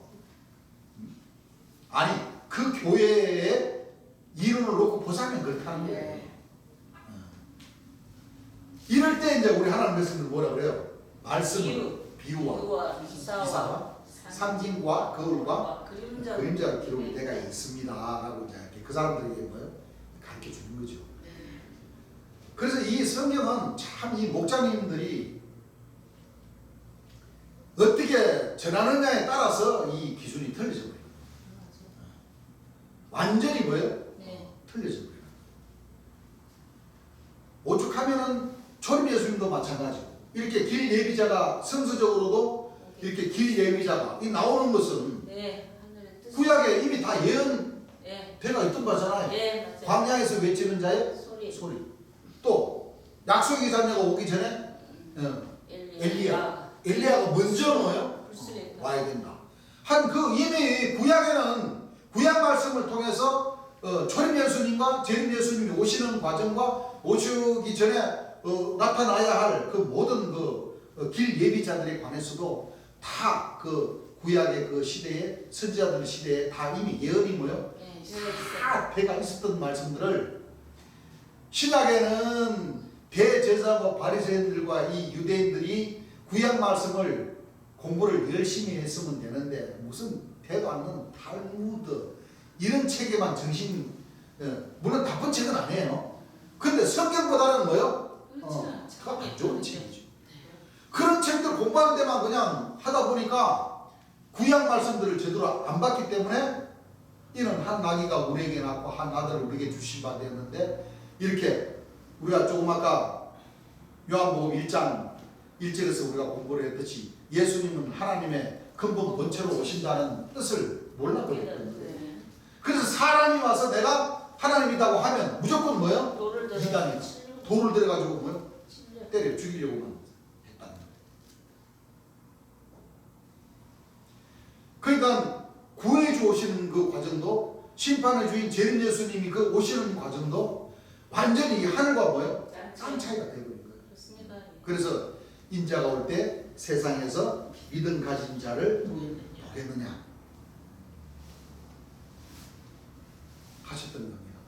아니 그 교회에 이론을 놓고 보자면 그렇다는 거예요. 네. 이럴 때 이제 우리 하나님 말씀을 뭐라 그래요? 말씀을 비유와 비유와 기사와 상징과 거울과 그림자. 그림자 기록이 내가 있습니다 라고 이제 이렇게 그 사람들에게 뭐예요? 가르쳐 주는 거죠. 그래서 이 성경은 참 이 목자님들이 어떻게 전하느냐에 따라서 이 기준이 틀려져 버려요. 완전히 뭐예요? 네. 틀려져 버려요. 오죽하면은 초림 예수님도 마찬가지고 이렇게 길 예비자가 성서적으로도 이렇게 길 예비자가 이 나오는 것은 네. 하늘의 뜻. 구약에 이미 다 예언되어 네. 있던 거잖아요. 네. 맞아요. 광야에서 외치는 자의 소리. 또 약속의 자녀가 오기 전에 엘리야가 먼저 뭐요? 불순했다. 와야 된다. 한 그 이미 구약에는 구약 말씀을 통해서 초림 예수님과 재림 예수님이 오시는 과정과 오시기 전에 나타나야 할 그 모든 길 예비자들에 관해서도 다 그 구약의 그 시대에 선지자들 시대에 다 이미 예언이 뭐요? 네, 다 배가 있었던 말씀들을 신약에는 대제사장과 바리새인들과 이 유대인들이 구약 말씀을 공부를 열심히 했으면 되는데 무슨 대도 않는 탈무드 이런 책에만 물론 나쁜 책은 아니에요. 근데 성경보다는 뭐요? 그렇죠. 더 안 좋은 책이죠. 그런 책들 공부하는 데만 그냥 하다 보니까 구약 말씀들을 제대로 안 봤기 때문에 이는 한 나귀가 우리에게 낳고 한 아들을 우리에게 주신 바 되었는데 이렇게 우리가 조금 아까 요한복음 1장 1절에서 우리가 공부를 했듯이 예수님은 하나님의 근본 본체로 오신다는 뜻을 몰라버렸거든요. 네. 그래서 사람이 와서 내가 하나님이라고 하면 무조건 뭐예요? 돌을 들어 이단이다. 돌을 들어가지고 뭐예요? 찔려. 때려 죽이려고만 했다는 거예요. 그러니까 구원해주 오시는 그 과정도 심판의 주인 재림 예수님이 그 오시는 과정도 완전히 하늘과 뭐예요? 땅 차이가 되버린 거예요. 그렇습니다. 그래서 인자가 올 때 세상에서 믿음 가진 자를 보겠느냐 하셨던 겁니다.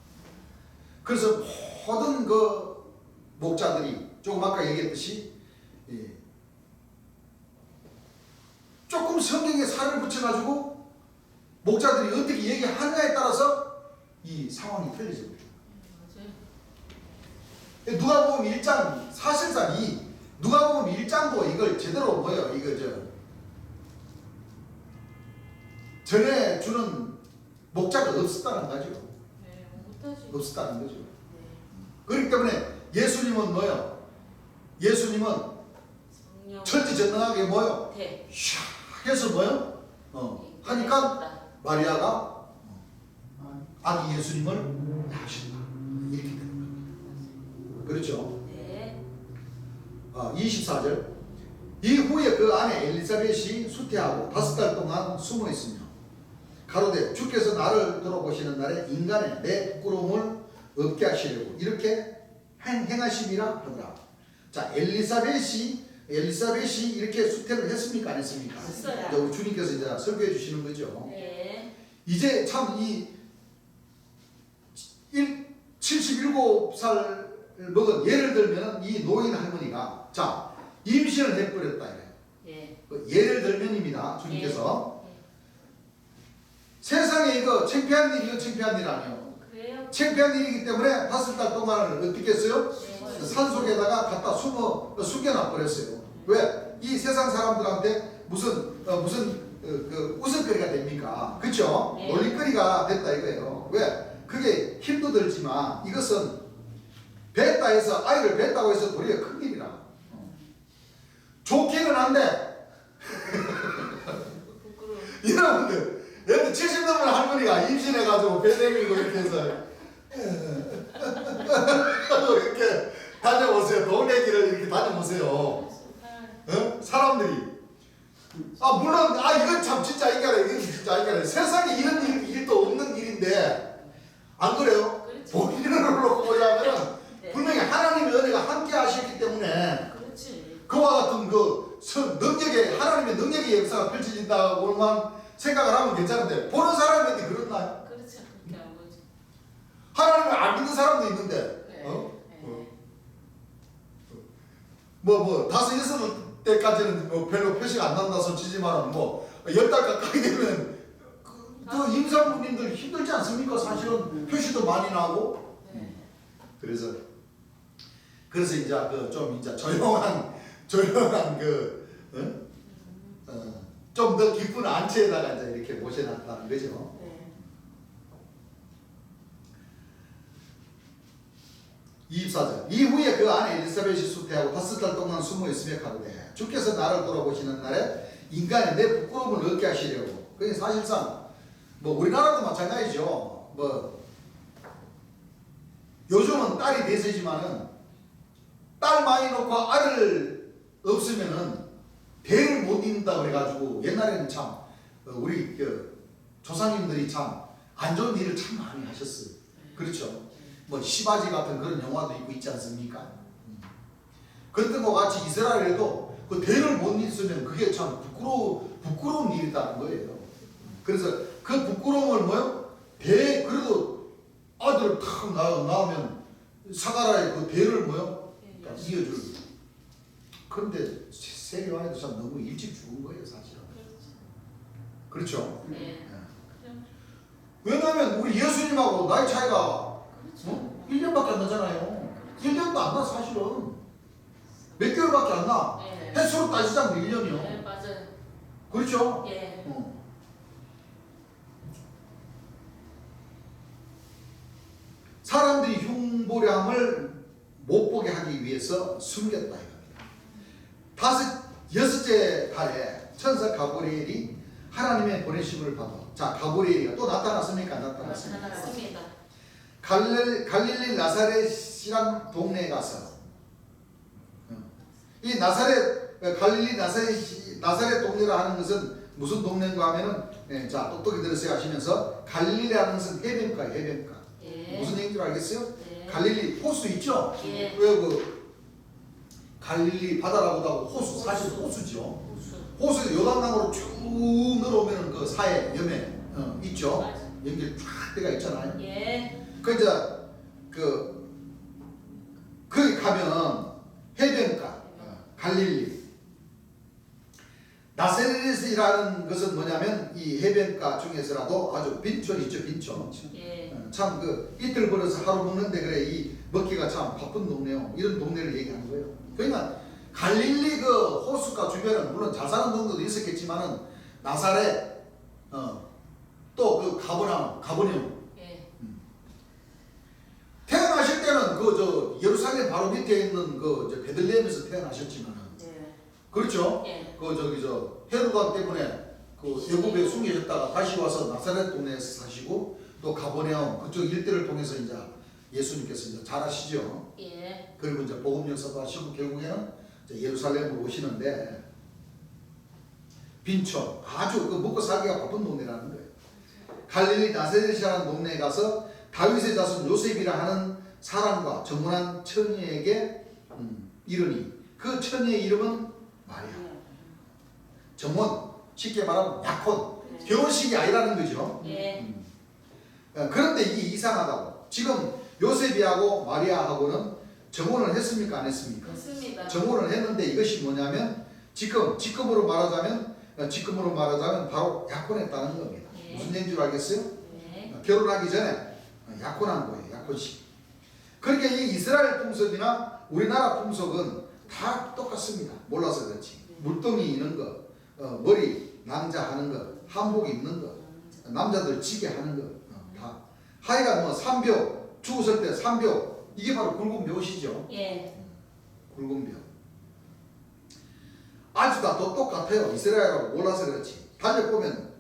그래서 모든 그 목자들이 조금 아까 얘기했듯이 조금 성경에 살을 붙여가지고 목자들이 어떻게 얘기하느냐에 따라서 이 상황이 틀려져 버려요. 맞아요. 누가복음 1장 사실상 이 누가복음 1장도 이걸 제대로 뭐예요? 이거 전에 주는 목자가 없었다는 거죠. 네, 못하지. 없었다는 거죠. 네. 그렇기 때문에 예수님은 뭐예요? 예수님은 성령. 천지전능하게 뭐예요? 대. 샥 해서 뭐예요? 하니까 마리아가 아기 예수님을 낳으신다. 이렇게 되는 거예요. 그렇죠? 네. 24절 이후에 그 안에 엘리사벳이 수태하고 5달 동안 숨어 있으며 가로되 주께서 나를 돌아보시는 날에 인간의 내 부끄러움을 없게 하시려고 이렇게 행하심이라 하더라. 자, 엘리사벳이 이렇게 수태를 했습니까? 안 했습니까? 했어요. 이제 우리 주님께서 이제 설교해 주시는 거죠. 네. 이제 참 이 77살 먹은 예를 들면 이 노인 할머니가 자 임신을 해버렸다 이래요. 예. 예를 들면입니다. 주님께서 예. 세상에 이거 창피한 일이요 창피한 일 아니에요. 그래요? 창피한 일이기 때문에 5달 동안을 어떻게 했어요? 네. 산속에다가 갖다 숨겨놔 버렸어요. 왜? 이 세상 사람들한테 무슨 그 웃음거리가 됩니까? 그렇죠? 네. 놀림거리가 됐다 이거예요. 왜? 그게 힘도 들지만 이것은 뱉다 해서 아이를 뱉다고 해서 도리어 큰 일이라. 좋기는 한데 부끄러워. 여러분들 얘들 70 넘은 할머니가 임신해가지고 배 내밀고 이렇게 해서 이렇게 다녀보세요. 동네 길을 이렇게 다녀보세요. 사람들이 물론 이건 참 진짜 이건 진짜 이거네. 세상에 이런 일도 없는 일인데 안 그래요? 그렇지. 본인을 놓고 보자면은 네. 분명히 하나님의 은혜가 함께 하셨기 때문에 그렇지. 그와 같은 하나님의 능력의 역사가 펼쳐진다고만 생각을 하면 괜찮은데 보는 사람한테 그렇나요? 그렇지. 그렇게 안 보지. 하나님을 안 믿는 사람도 있는데 네. 뭐 5-6 때까지는 별로 표시가 안 난다 소치지만 10달 가까이 되면 그 임산부님들 힘들지 않습니까? 사실은 표시도 많이 나고. 네. 그래서 이제 좀 이제 조용한 좀 더 깊은 안채에다가 이제 이렇게 모셔놨다는 거죠. 네. 24절 이후에 그 안에 엘리사벳이 수태하고 5달 동안 숨어 있으며 가로되 주께서 나를 돌아보시는 날에 인간의 내 부끄러움을 얻게 하시려고. 그게 사실상 우리나라도 마찬가지죠. 요즘은 딸이 대세지만은 딸 많이 놓고 아들 없으면은 대를 못 잇는다 그래가지고 옛날에는 참 우리 그 조상님들이 참 안 좋은 일을 참 많이 하셨어요. 그렇죠? 뭐 시바지 같은 그런 영화도 있고 있지 않습니까? 그랬던 것 같이 이스라엘에도 그 대를 못 잇으면 그게 참 부끄러운 일이라는 거예요. 그래서 그 부끄러움을 뭐요? 그래도 아들을 탁 낳으면 사가라의 그 대를 뭐요? 이어줄. 그런데 세례와에도 참 너무 일찍 죽은 거예요, 사실은. 그렇죠? 네. 왜냐하면 우리 예수님하고 나이 차이가 그렇죠. 1년밖에 안 나잖아요. 1년도 안 나, 사실은. 몇 개월밖에 안 나. 네. 횟수로 따지자면 1년이요. 네, 맞아요. 그렇죠? 예. 사람들이 흉보람을 못 보게 하기 위해서 숨겼다 이겁니다. 여섯째 달에 천사 가브리엘이 하나님의 보내심을 받아. 자, 가브리엘이 또 나타났습니까? 안 나타났습니까? 나타났습니다. 갈릴리 나사렛이란 동네에 가서 이 갈릴리 나사렛 동네라 하는 것은 무슨 동네인가 하면은 자, 똑똑히 들으세요 하시면서 갈릴리라는 것은 해변가예요, 해변가. 예. 무슨 얘기인 줄 알겠어요? 네. 갈릴리 호수 있죠? 예. 왜 그 갈릴리 바다라고도 하고 호수, 사실 호수죠. 호수에서 요단강으로 쭉 내려오면은 그 사해 염에 있죠. 맞아. 연결 쫙 때가 있잖아요. 예. 그 이제 거기 가면 해변가 갈릴리 나사렛이라는 것은 뭐냐면 이 해변가 중에서라도 아주 빈촌 있죠, 빈촌. 예. 참 그 이틀 벌어서 하루 먹는데 그래 이 먹기가 참 바쁜 동네요. 이런 동네를 얘기하는 거예요. 그러니까 갈릴리 그 호수가 주변은 물론 잘 사는 동네도 있었겠지만은 나사렛 또 그 가버나움 예. 태어나실 때는 그 예루살렘 바로 밑에 있는 그 베들레헴에서 태어나셨지만은 네. 그렇죠? 예. 그 헤로단 때문에 그 애굽에 숨겨졌다가 다시 와서 나사렛 동네에서 사시고 또 가버나움 그쪽 일대를 통해서 이제 예수님께서 이제 잘 아시죠? 예. 그리고 이제 복음 역사도 하시고 결국에는 이제 예루살렘으로 오시는데 빈촌 아주 그 먹고 살기가 바쁜 동네라는 거예요. 갈릴리 나사렛이라는 동네에 가서 다윗의 자손 요셉이라 하는 사람과 정혼한 처녀에게 이르니 그 처녀의 이름은 마리아. 정혼 쉽게 말하면 약혼 결혼식이 아니라는 거죠. 예. 그런데 이게 이상하다고. 지금 요셉이하고 마리아하고는 정혼을 했습니까? 안 했습니까? 맞습니다. 정혼을 했는데 이것이 뭐냐면 지금으로 말하자면 바로 약혼했다는 겁니다. 예. 무슨 얘기인 줄 알겠어요? 네. 결혼하기 전에 약혼한 거예요. 약혼식. 그러니까 이 이스라엘 풍속이나 우리나라 풍속은 다 똑같습니다. 몰라서 그렇지. 물동이 있는 거, 머리 낭자하는 거, 한복 입는 거, 남자들 지게 하는 거, 다. 하여간 뭐 삼묘, 죽었을 때 삼묘, 이게 바로 굵은 묘시죠. 예. 굵은 묘. 아주 다 똑같아요. 이스라엘하고 몰라서 그렇지. 달려보면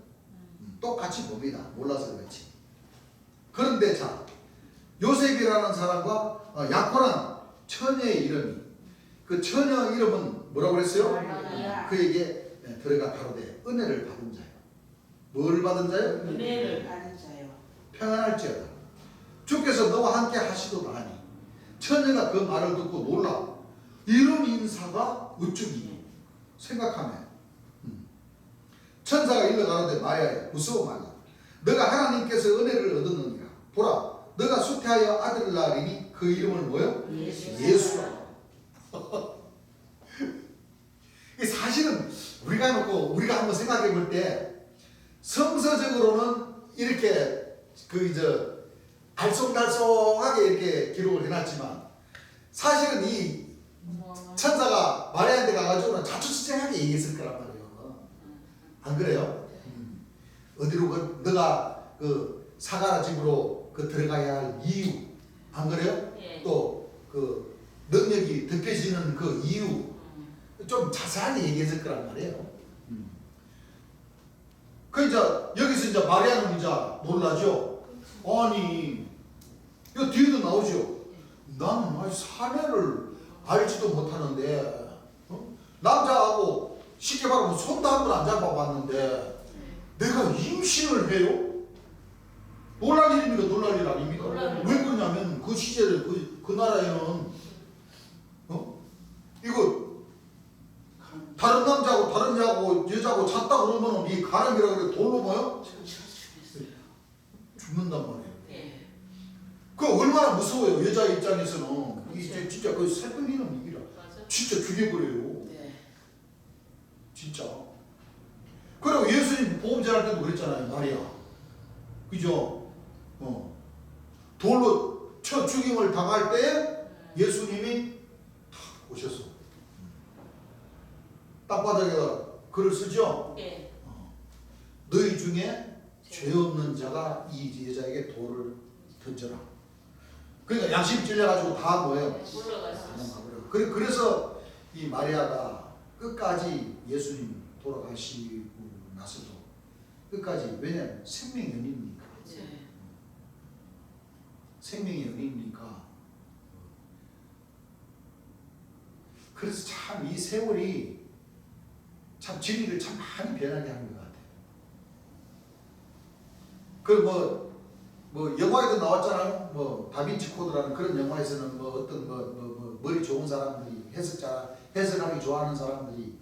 똑같이 봅니다. 몰라서 그렇지. 그런데 자, 요셉이라는 사람과 약혼한 처녀의 이름이 그 처녀 이름은 뭐라고 그랬어요? 마리아. 그에게 들어가 가로되 은혜를 받은 자요. 뭘 받은 자요? 은혜를 받은 자요. 평안할지어다. 주께서 너와 함께 하시도다하니 처녀가 그 말을 듣고 놀라 이런 인사가 어쩌기 생각하며 천사가 일러 가로되 마리아여 무서워 말라. 너가 하나님께서 은혜를 얻었느니라. 보라 너가 수태하여 아들을 낳으리니 그 이름을 뭐요? 예수라. 사실은 우리가 한번 생각해 볼 때 성서적으로는 이렇게 알쏭달쏭하게 이렇게 기록을 해놨지만 사실은 이 천사가 마리아한테 가가지고는 자초지종하게 얘기했을 거란 말이에요. 안 그래요? 어디로 너가 그 사가라 집으로 들어가야 할 이유 안 그래요? 예. 또 그 능력이 덮여지는 그 이유 좀 자세하게 얘기했을 거란 말이에요. 그 이제 여기서 이제 마리아는 이제 놀라죠. 아니 이 뒤에도 나오죠. 나는 사내를 알지도 못하는데 남자하고 쉽게 말하면 손도 한 번 안 잡아봤는데 내가 임신을 해요? 놀랄 일입니까? 놀랄 일 아닙니까? 놀랄 일. 왜 그러냐면 그 시절에 그 나라에는 이거 다른 남자하고 다른 여자하고 잤다 그러면 이 가늠이라 그래 돌로 뭐요? 죽는단 말이에요. 예. 그 얼마나 무서워요. 여자 입장에서는 이게 그렇죠. 진짜 그 살떨리는 일이라 맞아. 진짜 죽여버려요. 네. 진짜. 그리고 예수님 보험 전할 때도 그랬잖아요. 마리아. 그죠? 돌로 쳐 죽임을 당할 때 예수님이 탁 오셔서 땅바닥에다 글을 쓰죠. 예. 너희 중에 죄 없는 자가 이 여자에게 돌을 던져라. 그러니까 양심 찔려가지고 다 뭐예요? 올라갔어. 그래서 이 마리아가 끝까지 예수님 돌아가시고 나서도 끝까지 왜냐면 생명의 연인이니까. 네. 생명의 연인이니까. 그래서 참 이 세월이 참 진리를 참 많이 변하게 하는 것 같아요. 그 뭐 영화에도 나왔잖아요. 뭐 다빈치 코드라는 그런 영화에서는 뭐 어떤 머리 좋은 사람들이 해석하기 좋아하는 사람들이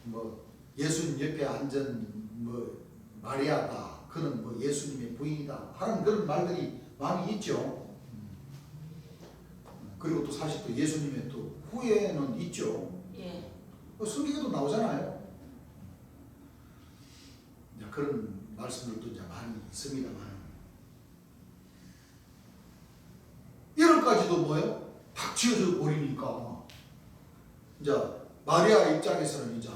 뭐 예수님 옆에 앉은 뭐 마리아다, 그는 뭐 예수님의 부인이다 하는 그런 말들이 많이 있죠. 그리고 또 사실 또 예수님의 또 후예는 있죠. 예. 성경에도 나오잖아요. 그런 말씀들도 이제 많이 있습니다만 이런까지도 뭐예요? 탁 지어져 버리니까 이제 마리아 입장에서는 이제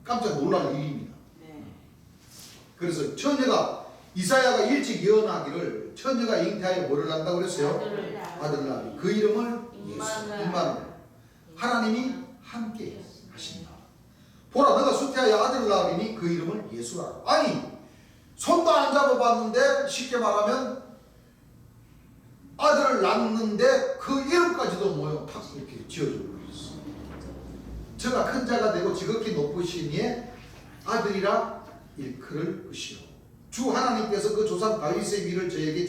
깜짝 놀랄 일입니다. 네. 그래서 처녀가 이사야가 일찍 예언하기를 처녀가 잉태하여 뭐를 낳는다고 그랬어요? 아들 낳으리. 그 이름을 예수, 임마누엘. 하나님이 함께 하신다. 보라, 너가 수태하여 아들을 낳으리니 그 이름을 예수라. 아니, 손도 안 잡아봤는데 쉽게 말하면 아들을 낳는데 그 이름까지도 뭐요? 탁 이렇게 지어져 버렸어. 저가 큰 자가 되고 지극히 높으시니에 아들이라 일컬을 것이요. 주 하나님께서 그 조상 다윗의 위를 저에게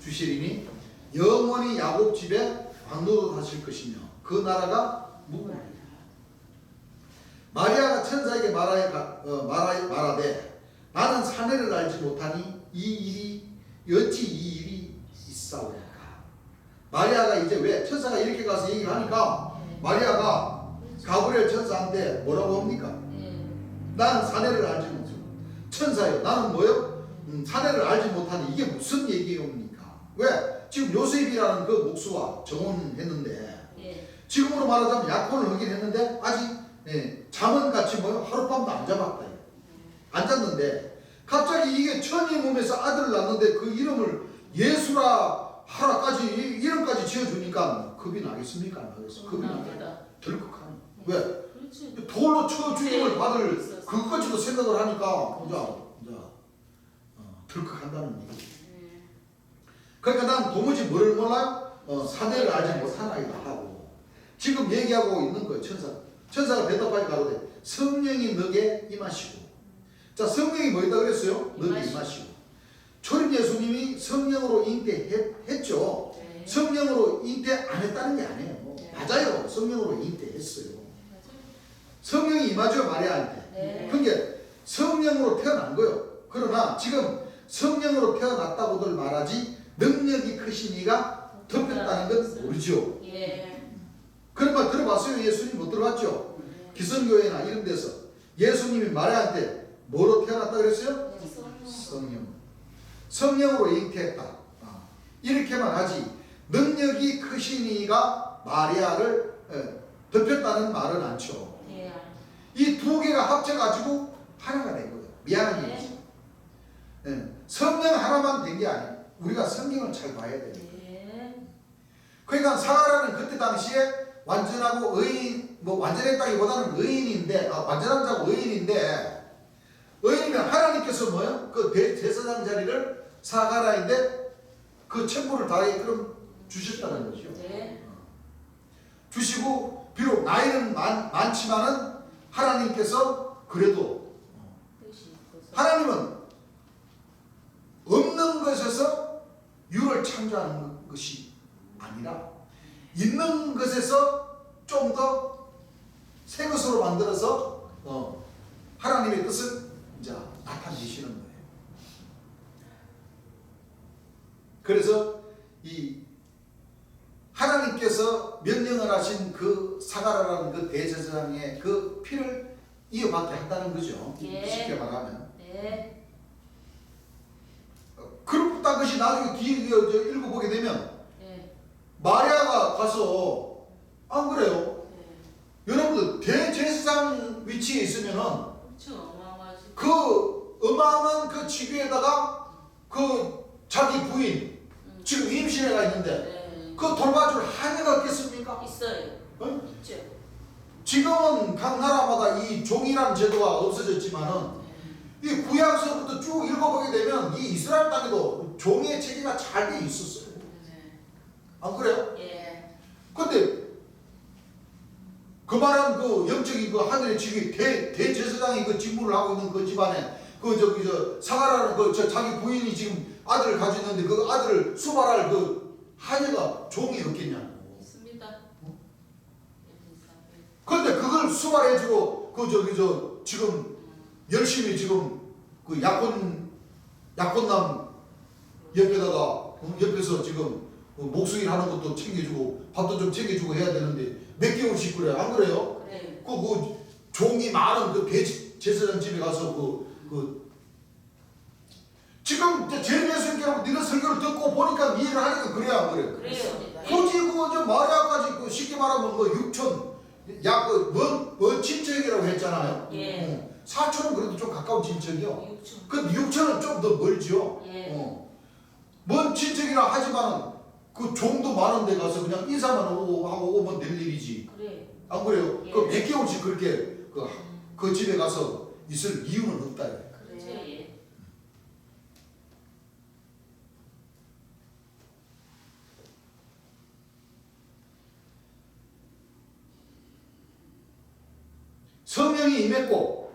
주시리니 영원히 야곱 집에 왕노릇하실 것이며 그 나라가 무궁하리라. 마리아가 천사에게 말하되 나는 사내를 알지 못하니 어찌 이 일이 있사오리까. 마리아가 이제 왜 천사가 이렇게 가서 얘기를 하니까 마리아가 가브리엘 천사한테 뭐라고 합니까? 나는 사내를 알지 못하니 천사요 나는 뭐요? 사내를 알지 못하니 이게 무슨 얘기입니까? 왜? 지금 요셉이라는 그 목수와 정혼했는데 지금으로 말하자면 약혼을 하긴 했는데 아직 잠은 같이 뭐요? 하룻밤도 안 잡았다. 안 잤는데 갑자기 이게 처녀의 몸에서 아들을 낳는데 그 이름을 예수라 하라까지 이름까지 지어주니까 겁이 나겠습니까? 안 나겠어? 겁이 나겠다. 덜컥하니. 왜? 그렇지. 돌로 쳐 죽임을 받을 그것까지도 생각을 하니까 이제 덜컥한다는 얘기. 그러니까 난 도무지 뭐를 몰라요? 사내를 알지 못하나이다 하고 지금 얘기하고 있는 거예요. 천사가 대답하여 가로되 성령이 너게 임하시고. 자, 성령이 뭐있다 그랬어요? 너게 임하시고. 초림 예수님이 성령으로 잉태했죠. 성령으로 잉태 안 했다는 게 아니에요. 맞아요. 성령으로 잉태했어요. 성령이 임하죠, 마리아한테. 그러니까 성령으로 태어난 거예요. 그러나 지금 성령으로 태어났다고들 말하지 능력이 크신 이가 덮였다는 건 모르죠. 그런 말 들어봤어요? 예수님 못 들어봤죠? 기성교회나 이런 데서 예수님이 마리아한테 뭐로 태어났다 그랬어요? 성령으로 잉태했다. 이렇게만 하지 능력이 크신 이가 마리아를 덮였다는 말은 않죠. 이 두 개가 합쳐가지고 하나가 된 거예요. 미안한 얘기죠. 성령 하나만 된 게 아니에요. 우리가 성경을 잘 봐야 돼요. 그러니까 사라는 그때 당시에 완전하고 의인, 뭐 완전했다기보다는 의인인데, 완전한 자고 의인인데, 의인이면 하나님께서 뭐요? 그 제사장 자리를 사가라인데 그 천부를 다해 그럼 주셨다는 거죠. 주시고 비록 나이는 많지만은 하나님께서 그래도 뜻이 있어서. 하나님은 없는 것에서 유를 창조하는 것이 아니라 있는 것에서 좀 더 새 것으로 만들어서 하나님의 뜻을 이제 나타내시는 거예요. 그래서 이 하나님께서 명령을 하신 그 사가라라는 그 대제사장의 그 피를 이어받게 한다는 거죠. 예. 쉽게 말하면. 네. 그렇다 것이 나중에 뒤에 읽어보게 되면 네. 마리아가 가서 안 그래요? 네. 여러분들 대제사장 위치에 있으면은 엄청 어마어마하지. 그 어마어마한 그 지교에다가 그 자기 부인 지금 임신해가 있는데 네. 그 돌봐줄 한이가 없겠습니까? 있어요. 어? 있죠. 지금은 각 나라마다 이 종이라는 제도가 없어졌지만은 이 구약서부터 쭉 읽어보게 되면 이 이스라엘 땅에도 종의 체계가 잘 돼 있었어요. 네. 안 그래요? 예. 근데 그 말은 그 영적인 그 하늘의 직위 대제사장이 그 직무를 하고 있는 그 집안에 저 사가라는 그 저 자기 부인이 지금 아들을 가지고 있는데 그 아들을 수발할 그 하녀가 종이 없겠냐고. 있습니다. 그런데 그걸 수발해주고 저 지금 열심히 지금 그 약혼남 옆에서 지금 목수일 하는 것도 챙겨주고 밥도 좀 챙겨주고 해야 되는데 몇 개월씩 그래 안 그래요? 그래. 그 종이 많은 그 대제사장 집에 가서 지금 제일 예수님께로 니네 설교를 듣고 보니까 이해를 하니까 그래야 안 그래? 그래요. 굳이 그저 마리아까지 그 쉽게 말하면 뭐 육촌 약먼 친척이라고 했잖아요. 예. 사촌은 그래도 좀 가까운 친척이요. 육촌. 그 육촌은 좀 더 멀지요. 예. 먼 친척이라 하지만은 그 종도 많은 데 가서 그냥 인사만 하고 오면 될 일이지. 그래. 안 그래요? 예. 그 몇 개월씩 그렇게 그 집에 가서 있을 이유는 없다. 그렇죠. 예. 성령이 임했고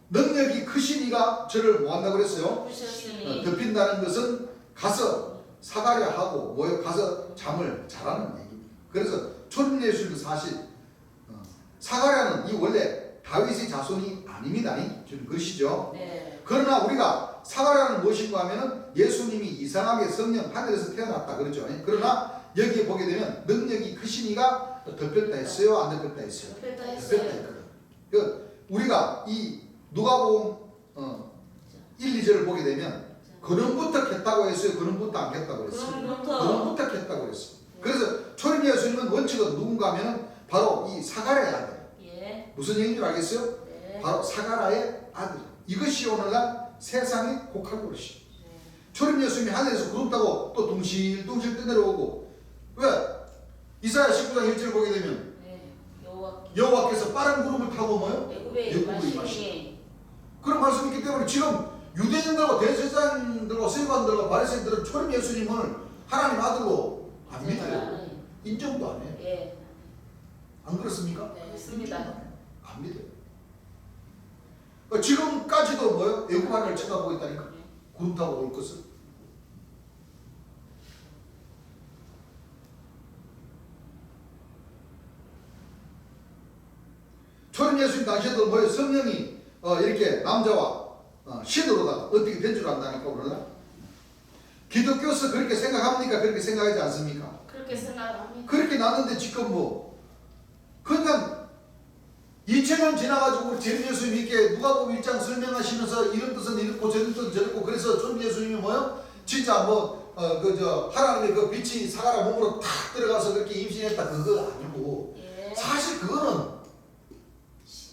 능력이 크신 이가 저를 뭐한다고 그랬어요? 부셨으니. 덮인다는 것은 가서 사가려 하고 가서 잠을 자라는 얘기입니다. 그래서 초림 예수님도 사실 사가랴는 이 원래 다윗의 자손이 아닙니다. 저는 것이죠. 네. 그러나 우리가 사가랴는 무엇인가 하면은 예수님이 이상하게 성령 하늘에서 태어났다 그러죠. 그러나 여기에 보게 되면 능력이 크신 이가 덮였다 했어요? 안 덮였다 했어요? 덮였다 덮였다 했어요. 했거든. 우리가 이 누가복음 1, 2절을 보게 되면 그놈부터 겠다고 했어요? 그놈부터 안 겠다고 했어요? 그놈부터 겠다고 했어요. 그래서 초림 예수님은 원칙은 누군가 하면은 바로 이 사가랴의 아들. 예. 무슨 얘기인 줄 알겠어요? 네. 바로 사가랴의 아들. 이것이 오늘날 세상의 곡할 버릇이. 네. 초림 예수님이 하늘에서 구름 타고 또 둥실둥실 떠내려오고 왜? 이사야 19장 1절을 보게 되면 네. 여호와께서 빠른 구름을 타고 뭐요? 애굽에 애굽에 마시니. 그런 말씀이 있기 때문에 지금 유대인들과 대제사장들과 세관들과 바리새인들은 초림 예수님을 하나님 아들로 안 믿어요. 인정도 안 해요. 예. 안 그렇습니까? 네. 있습니다. 안 믿어요. 지금까지도 뭐요? 애굽 하늘을 쳐다보고 있다니까. 구름 타고 올 것을. 초림 예수님 당시에도 뭐예요? 성령이 이렇게 남자와 신으로다가 어떻게 된 줄 안다니까 오늘날. 기독교에서 그렇게 생각합니까? 그렇게 생각하지 않습니까? 그렇게 생각합니다. 그렇게 났는데 지금 그러니까 2000년 지나가지고 우리 제일 예수님이 이렇게 누가복음 1장 설명하시면서 이런 뜻은 이렇고 저런 뜻은 저렇고 그래서 초림 예수님이 뭐요? 진짜 하나님의 그 빛이 사가랴 몸으로 탁 들어가서 그렇게 임신했다 그거 아니고 예. 사실 그거는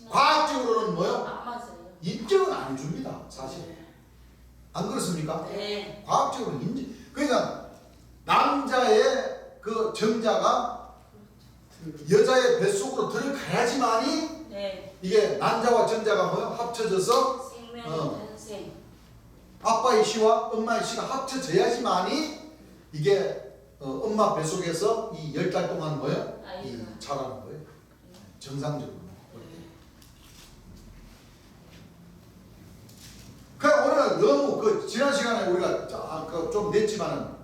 과학적으로는 뭐요? 안 맞아요. 인정은 안 해줍니다. 사실 안 그렇습니까? 네. 과학적으로는 인정. 그러니까 남자의 그 정자가 여자의 뱃속으로 들어가야지만이 네. 이게 난자와 정자가 뭐요? 합쳐져서 생명 탄생. 아빠의 씨와 엄마의 씨가 합쳐져야지만이 이게 엄마 뱃속에서 이 10달 동안 뭐요? 이 아이가. 자라는 거예요. 정상적으로 볼 때. 그러니까 오늘 너무 지난 시간에 우리가 좀 냈지만은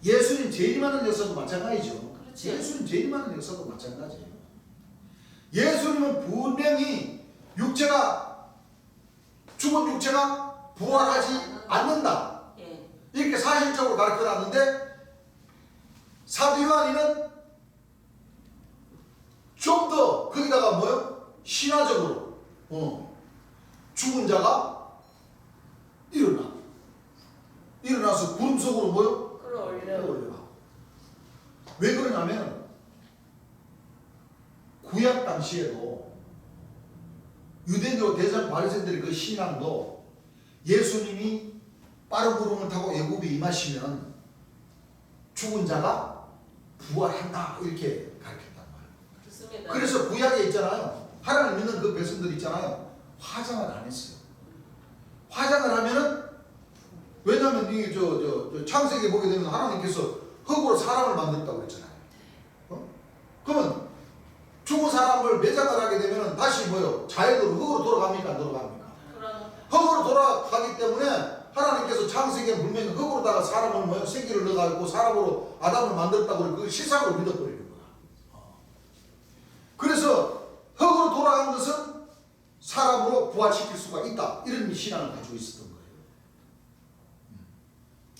예수님 재림하는 역사도 마찬가지죠. 그렇지. 예수님 재림하는 역사도 마찬가지예요. 예수님은 분명히 죽은 육체가 부활하지 않는다. 예. 이렇게 사실적으로 가르쳐놨는데 사도 요한이는 좀 더 거기다가 뭐요? 신화적으로 죽은 자가 일어나서 구름 속으로 뭐요? 끌어올려라. 왜 그러냐면 구약 당시에도 유대교 대장 바리새인들의 그 신앙도 예수님이 빠른 구름을 타고 애굽에 임하시면 죽은 자가 부활한다 이렇게 가르쳤단 말이에요. 그렇습니다. 그래서 구약에 있잖아요. 하나님 믿는 그 백성들 있잖아요. 화장을 안 했어요. 화장을 하면은 왜냐하면 이 창세기 보게 되면 하나님께서 흙으로 사람을 만들었다고 했잖아요. 그러면 죽은 사람을 매장을 하게 되면은 다시 뭐요? 자연으로 흙으로 돌아갑니까? 안 돌아갑니까? 흙으로 돌아가기 때문에 하나님께서 창세기에 분명히 흙으로다가 사람을 뭐요? 생기를 넣어가지고 사람으로 아담을 만들었다고 그 실상으로 믿어버리는 거야. 그래서 흙으로 돌아간 것은 사람으로 부활시킬 수가 있다. 이런 신앙을 가지고 있었던 거예요.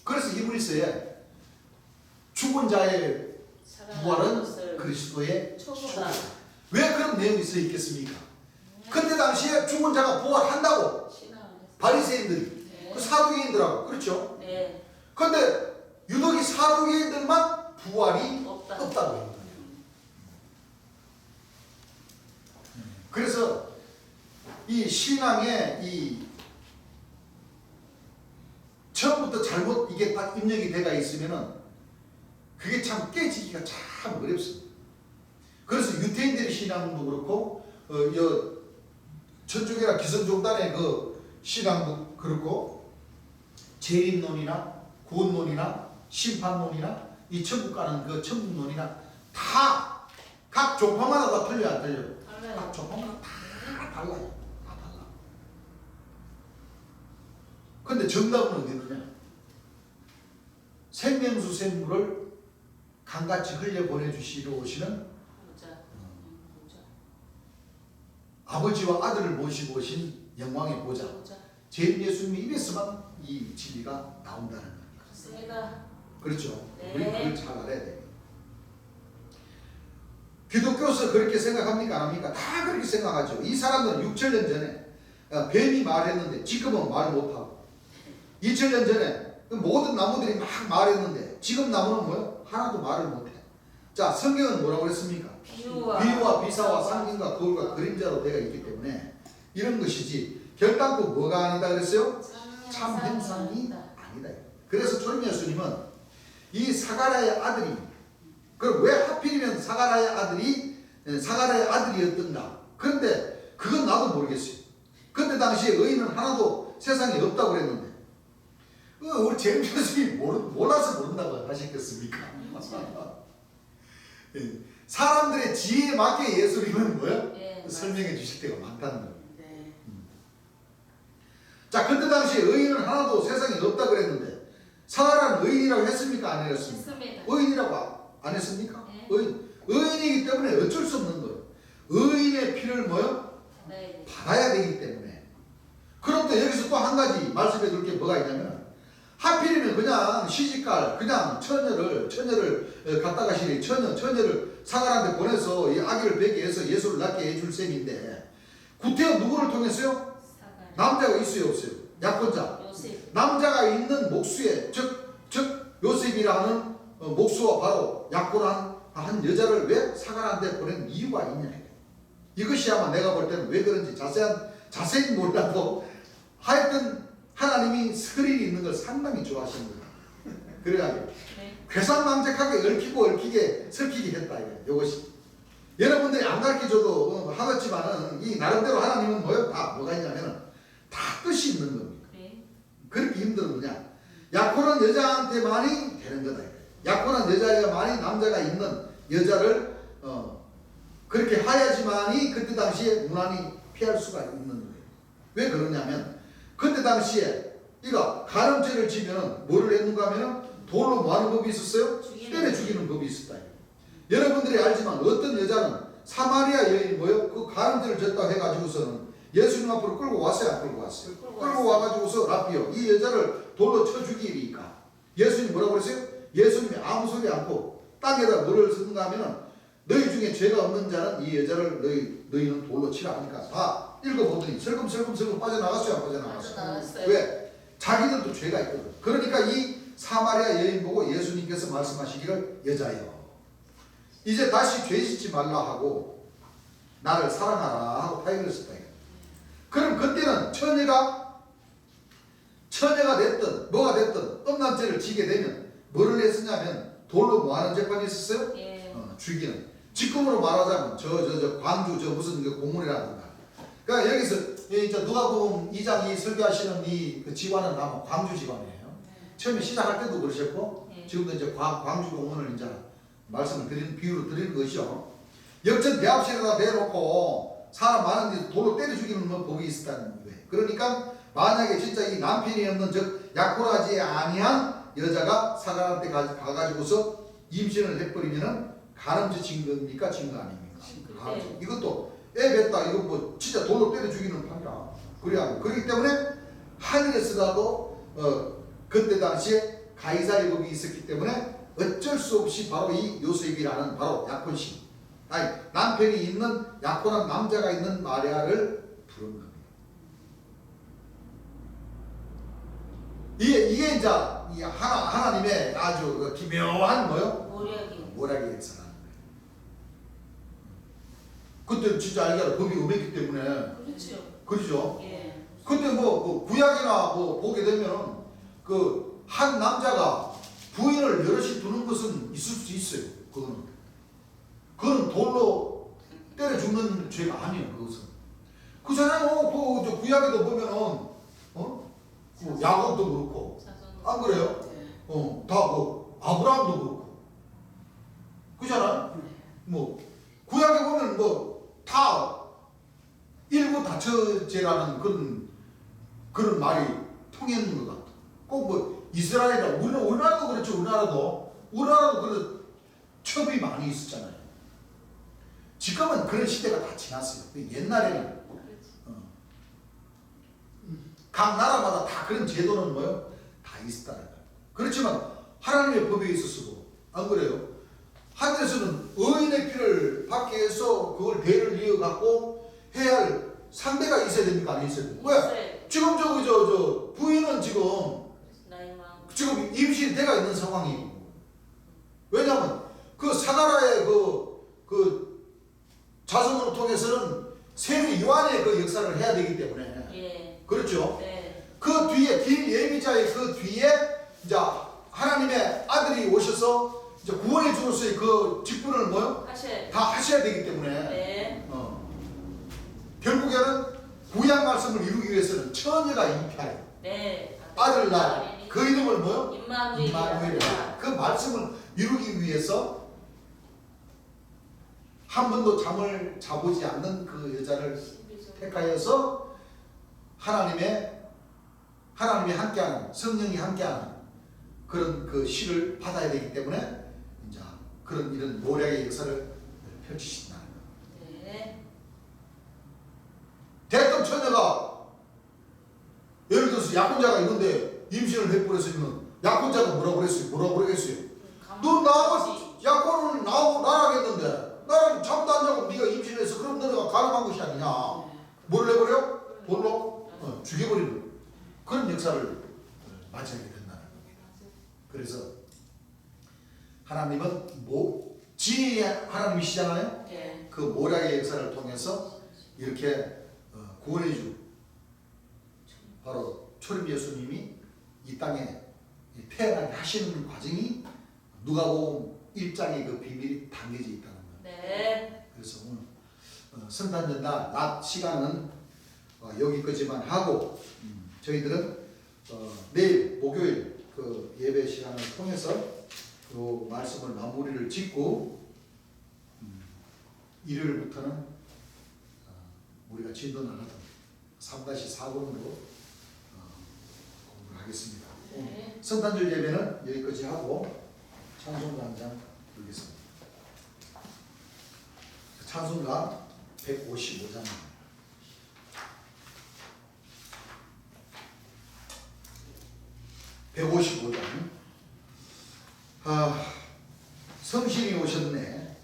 그래서 히브리서에 죽은 자의 부활은 그리스도의 초보다. 왜 그런 내용이 써 있겠습니까? 그때 당시에 죽은 자가 부활한다고 바리새인들이 그 사두개인들하고 그렇죠? 네. 그런데 유독이 사두개인들만 부활이 없다고 해요. 그래서 이 신앙의 이 처음부터 잘못 이게 딱 입력이 돼가 있으면은 그게 참 깨지기가 참 어렵습니다. 그래서 유태인들의 신앙도 그렇고 저쪽이나 기성종단의 그 신앙도 그렇고 재림론이나 구원론이나 심판론이나 이 천국 가는 그 천국론이나 다 각 종파마다 다 틀려요, 안 틀려요? 각 종파마다 다 달라요. 다 달라. 근데 정답은 어디 있느냐? 생명수 샘물을 강같이 흘려 보내주시러 오시는 아버지와 아들을 모시고 오신 영광의 보좌. 제 예수님의 입에서만 이 진리가 나온다는 겁니다. 그렇습니다. 그렇죠. 네. 우리 그걸 잘 알아야 돼요. 기독교에서 그렇게 생각합니까? 안 합니까? 다 그렇게 생각하죠. 이 사람들은 6천년 전에 뱀이 말했는데 지금은 말 못하고 2000년 전에 모든 나무들이 막 말했는데 지금 나무는 뭐예요? 하나도 말을 못해. 자, 성경은 뭐라고 그랬습니까? 비유와 비사와 상징과 거울과 그림자로 되어 있기 때문에 이런 것이지 결단코 뭐가 아니다 그랬어요? 참 형상이 아니다. 그래서 초림 예수님은 이 사가랴의 아들이 그럼 왜 하필이면 사가랴의 아들이었던가? 그런데 그건 나도 모르겠어요. 그때 당시에 의인은 하나도 세상에 없다고 그랬는데 우리 제임 교수님이 몰라서 모른다고 하셨겠습니까? 사람들의 지혜에 맞게 예수님은 뭐예요? 네, 설명해 주실 때가 많다는 거예요. 네. 자, 그때 당시에 의인은 하나도 세상에 없다 그랬는데 사가랴는 의인이라고 했습니까? 안 했습니까? 했습니다. 의인이라고 안 했습니까? 네. 의인이기 때문에 어쩔 수 없는 거예요. 의인의 피를 뭐요? 네. 받아야 되기 때문에. 그런데 여기서 또 한 가지 말씀해 둘 게 뭐가 있냐면 하필이면 그냥 시집갈 그냥 처녀를 갖다가 시리 처녀를 사가랴한테 보내서 이 아기를 베게 해서 예수를 낳게 해줄 셈인데 구태여 누구를 통했어요? 남자가 있어요 없어요? 약혼자. 요셉. 남자가 있는 목수에 즉 요셉이라는 목수와 바로 약혼한 한 여자를 왜 사가랴한테 보낸 이유가 있냐. 이것이 아마 내가 볼 때는 왜 그런지 자세히 몰라도 하여튼 하나님이 스크린이 있는 걸 상당히 좋아하시는 거예요. 그래가지고 괴상망측하게 얽히게 설키게 했다 이것이. 여러분들이 안 가르쳐줘도 하겠지만은 이 나름대로 하나님은 뭐가 있냐면은 다 뜻이 있는 겁니다. 그렇게 힘든 거냐? 약혼한 여자한테만이 되는 거다. 약혼한 여자에게만이 남자가 있는 여자를 그렇게 하야지만이 그때 당시에 무난히 피할 수가 있는 거예요. 왜 그러냐면 그때 당시에 이거 간음죄를 지면 뭐를 했는가 하면 돌로 뭐 하는 법이 있었어요? 때려 죽이는 법이 있었다. 여러분들이 알지만 어떤 여자는 사마리아 여인이 뭐요? 그 간음죄를 졌다 해가지고서는 예수님 앞으로 끌고 왔어요? 안 끌고 왔어요? 끌고 와가지고서 라비오 이 여자를 돌로 쳐 죽이니까 예수님 뭐라고 그랬어요? 예수님이 아무 소리 않고 땅에다 뭐를 쓰는가 하면은 너희 중에 죄가 없는 자는 이 여자를 너희는 돌로 치라 하니까 다 읽어보더니 슬금슬금 빠져나갔어요? 안 빠져나갔어요? 빠져나갔어요. 왜? 자기들도 죄가 있거든. 그러니까 이 사마리아 여인 보고 예수님께서 말씀하시기를 여자여 이제 다시 죄 짓지 말라 하고 나를 사랑하라 하고 타이를 썼다. 그럼 그때는 처녀가 됐든 뭐가 됐든 음란죄를 지게 되면 뭐를 했었냐면 돌로 뭐 하는 재판이 있었어요? 예. 죽이는. 지금으로 말하자면 저 광주 저 무슨 그 고문이라든가. 그러니까 여기서 이제 누가복음 2장 이 설교하시는 이 지관은 아마 광주 지관이에요. 처음에 시작할 때도 그러셨고 지금도 이제 광주 고문을 이제 말씀을 드리는 비유로 드리는 것이죠. 역전 대합실에다 대놓고 사람 많은 데 돌로 때려 죽이는 법이 있었다는 거예요. 그러니까 만약에 진짜 이 남편이 없는 즉 약혼하지 아니한 여자가 사관한테 가가지고서 임신을 해버리면은 간음죄 진 겁니까? 진 거 아닙니까? 네. 이것도 애 뱉다 이거 뭐 진짜 돌로 때려 죽이는 판이라. 그렇기 때문에 하늘에서라도 그때 당시에 가이사리 법이 있었기 때문에 어쩔 수 없이 바로 이 요셉이라는 바로 약혼신 아니 남편이 있는 약혼한 남자가 있는 마리아를 부른 겁니다. 이게 이제 하나님의 아주 그 기묘한 뭐요? 모략의 역사라는 거예요. 그때 진짜 알기로 법이 엄했기 때문에 그렇죠. 그렇죠. 예. 그때 뭐 구약이나 뭐 보게 되면은 그 한 남자가 부인을 여럿이 두는 것은 있을 수 있어요. 그거는 돌로 때려 죽는 죄가 아니에요. 그것은 그잖아요. 그 구약에도 보면은 그 야곱도 그렇고 안 그래요? 다 뭐 아브라함도 그렇고 그잖아요. 뭐 구약에 보면 뭐 다 일부 다처제라는 그런 말이 통했는 것 같아. 꼭 뭐 이스라엘이나 우리나라도 그렇죠. 우리나라도 그런 첩이 많이 있었잖아요. 지금은 그런 시대가 다 지났어요. 옛날에는 각 나라마다 다 그런 제도는 뭐요? 다 있었다는 거예요. 그렇지만 하나님의 법에 있어서도 안 그래요? 하늘에서는 의인의 피를 받기 위해서 그걸 대를 이어갖고 해야 할 상대가 있어야 됩니까? 안 있어야 됩니까? 왜? 지금 저 부인은 지금 임신대가 있는 상황이고 왜냐하면 그 사가라의 그 자손으로 통해서는 세례 요한의 그 역사를 해야 되기 때문에 예. 그렇죠? 네. 그 뒤에 긴 예비자의 그 뒤에 이제 하나님의 아들이 오셔서 이제 구원해 주로서의 그 직분을 뭐요? 다 하셔야 되기 때문에 네. 결국에는 구약 말씀을 이루기 위해서는 처녀가 잉태하여 네. 아들 낳아 그 이름을 뭐요? 임마누엘이라. 그 말씀을 이루기 위해서 한 번도 잠을 자보지 않는 그 여자를 택하여서 하나님이 함께하는 성령이 함께하는 그런 그 시를 받아야 되기 때문에 이제 그런 이런 모략의 역사를 펼치신다는 거예요. 네. 대뜸 처녀가 예를 들어서 약혼자가 있는데 임신을 해버렸으면 약혼자가 뭐라고 그랬어요? 너 나하고 약혼을 나하고 나랑 했는데 나랑 잠도 안 자고 네가 임신해서 그럼 너가 가늠한 것이 아니냐. 뭘 해버려? 돌로 죽여버리는 그런 역사를 맞이하게 된다는 겁니다. 그래서 하나님은 진이 하나님이시잖아요. 네. 그 모략의 역사를 통해서 이렇게 구원해준 바로 초림 예수님이 이 땅에 태어나게 하시는 과정이 누가복음 1장의 그 비밀이 담겨져 있다는 거예요. 네. 그래서 오늘 성탄절날 낮 시간은 여기까지만 하고 저희들은 내일 목요일 그 예배 시간을 통해서 그 말씀을 마무리를 짓고 일요일부터는 우리가 진도 나가던 3-4번으로 공부를 하겠습니다. 네. 성탄절 예배는 여기까지 하고 찬송가 한 장 부르겠습니다. 찬송가 155장입니다. 성신이 오셨네.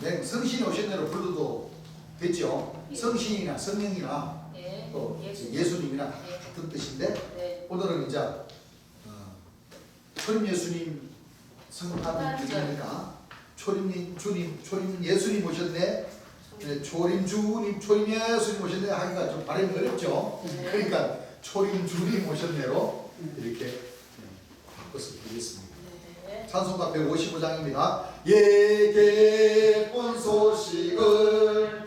네, 성신이 오셨네로 불러도 됐죠. 성신이나 성령이나 네. 또 예수. 예수님이나 다 네. 같은 뜻인데 네. 오늘은 이제 초림 예수님 성탄 성탄절. 주니까 초림 예수님 오셨네. 네, 초림 주님, 초림 예수님 오셨네 하기가 좀 발음이 어렵죠. 네. 그러니까 초림 주님 오셨네로 이렇게 바꿔서 드리겠습니다. 네. 찬송가 155장입니다. 예계 본 소식을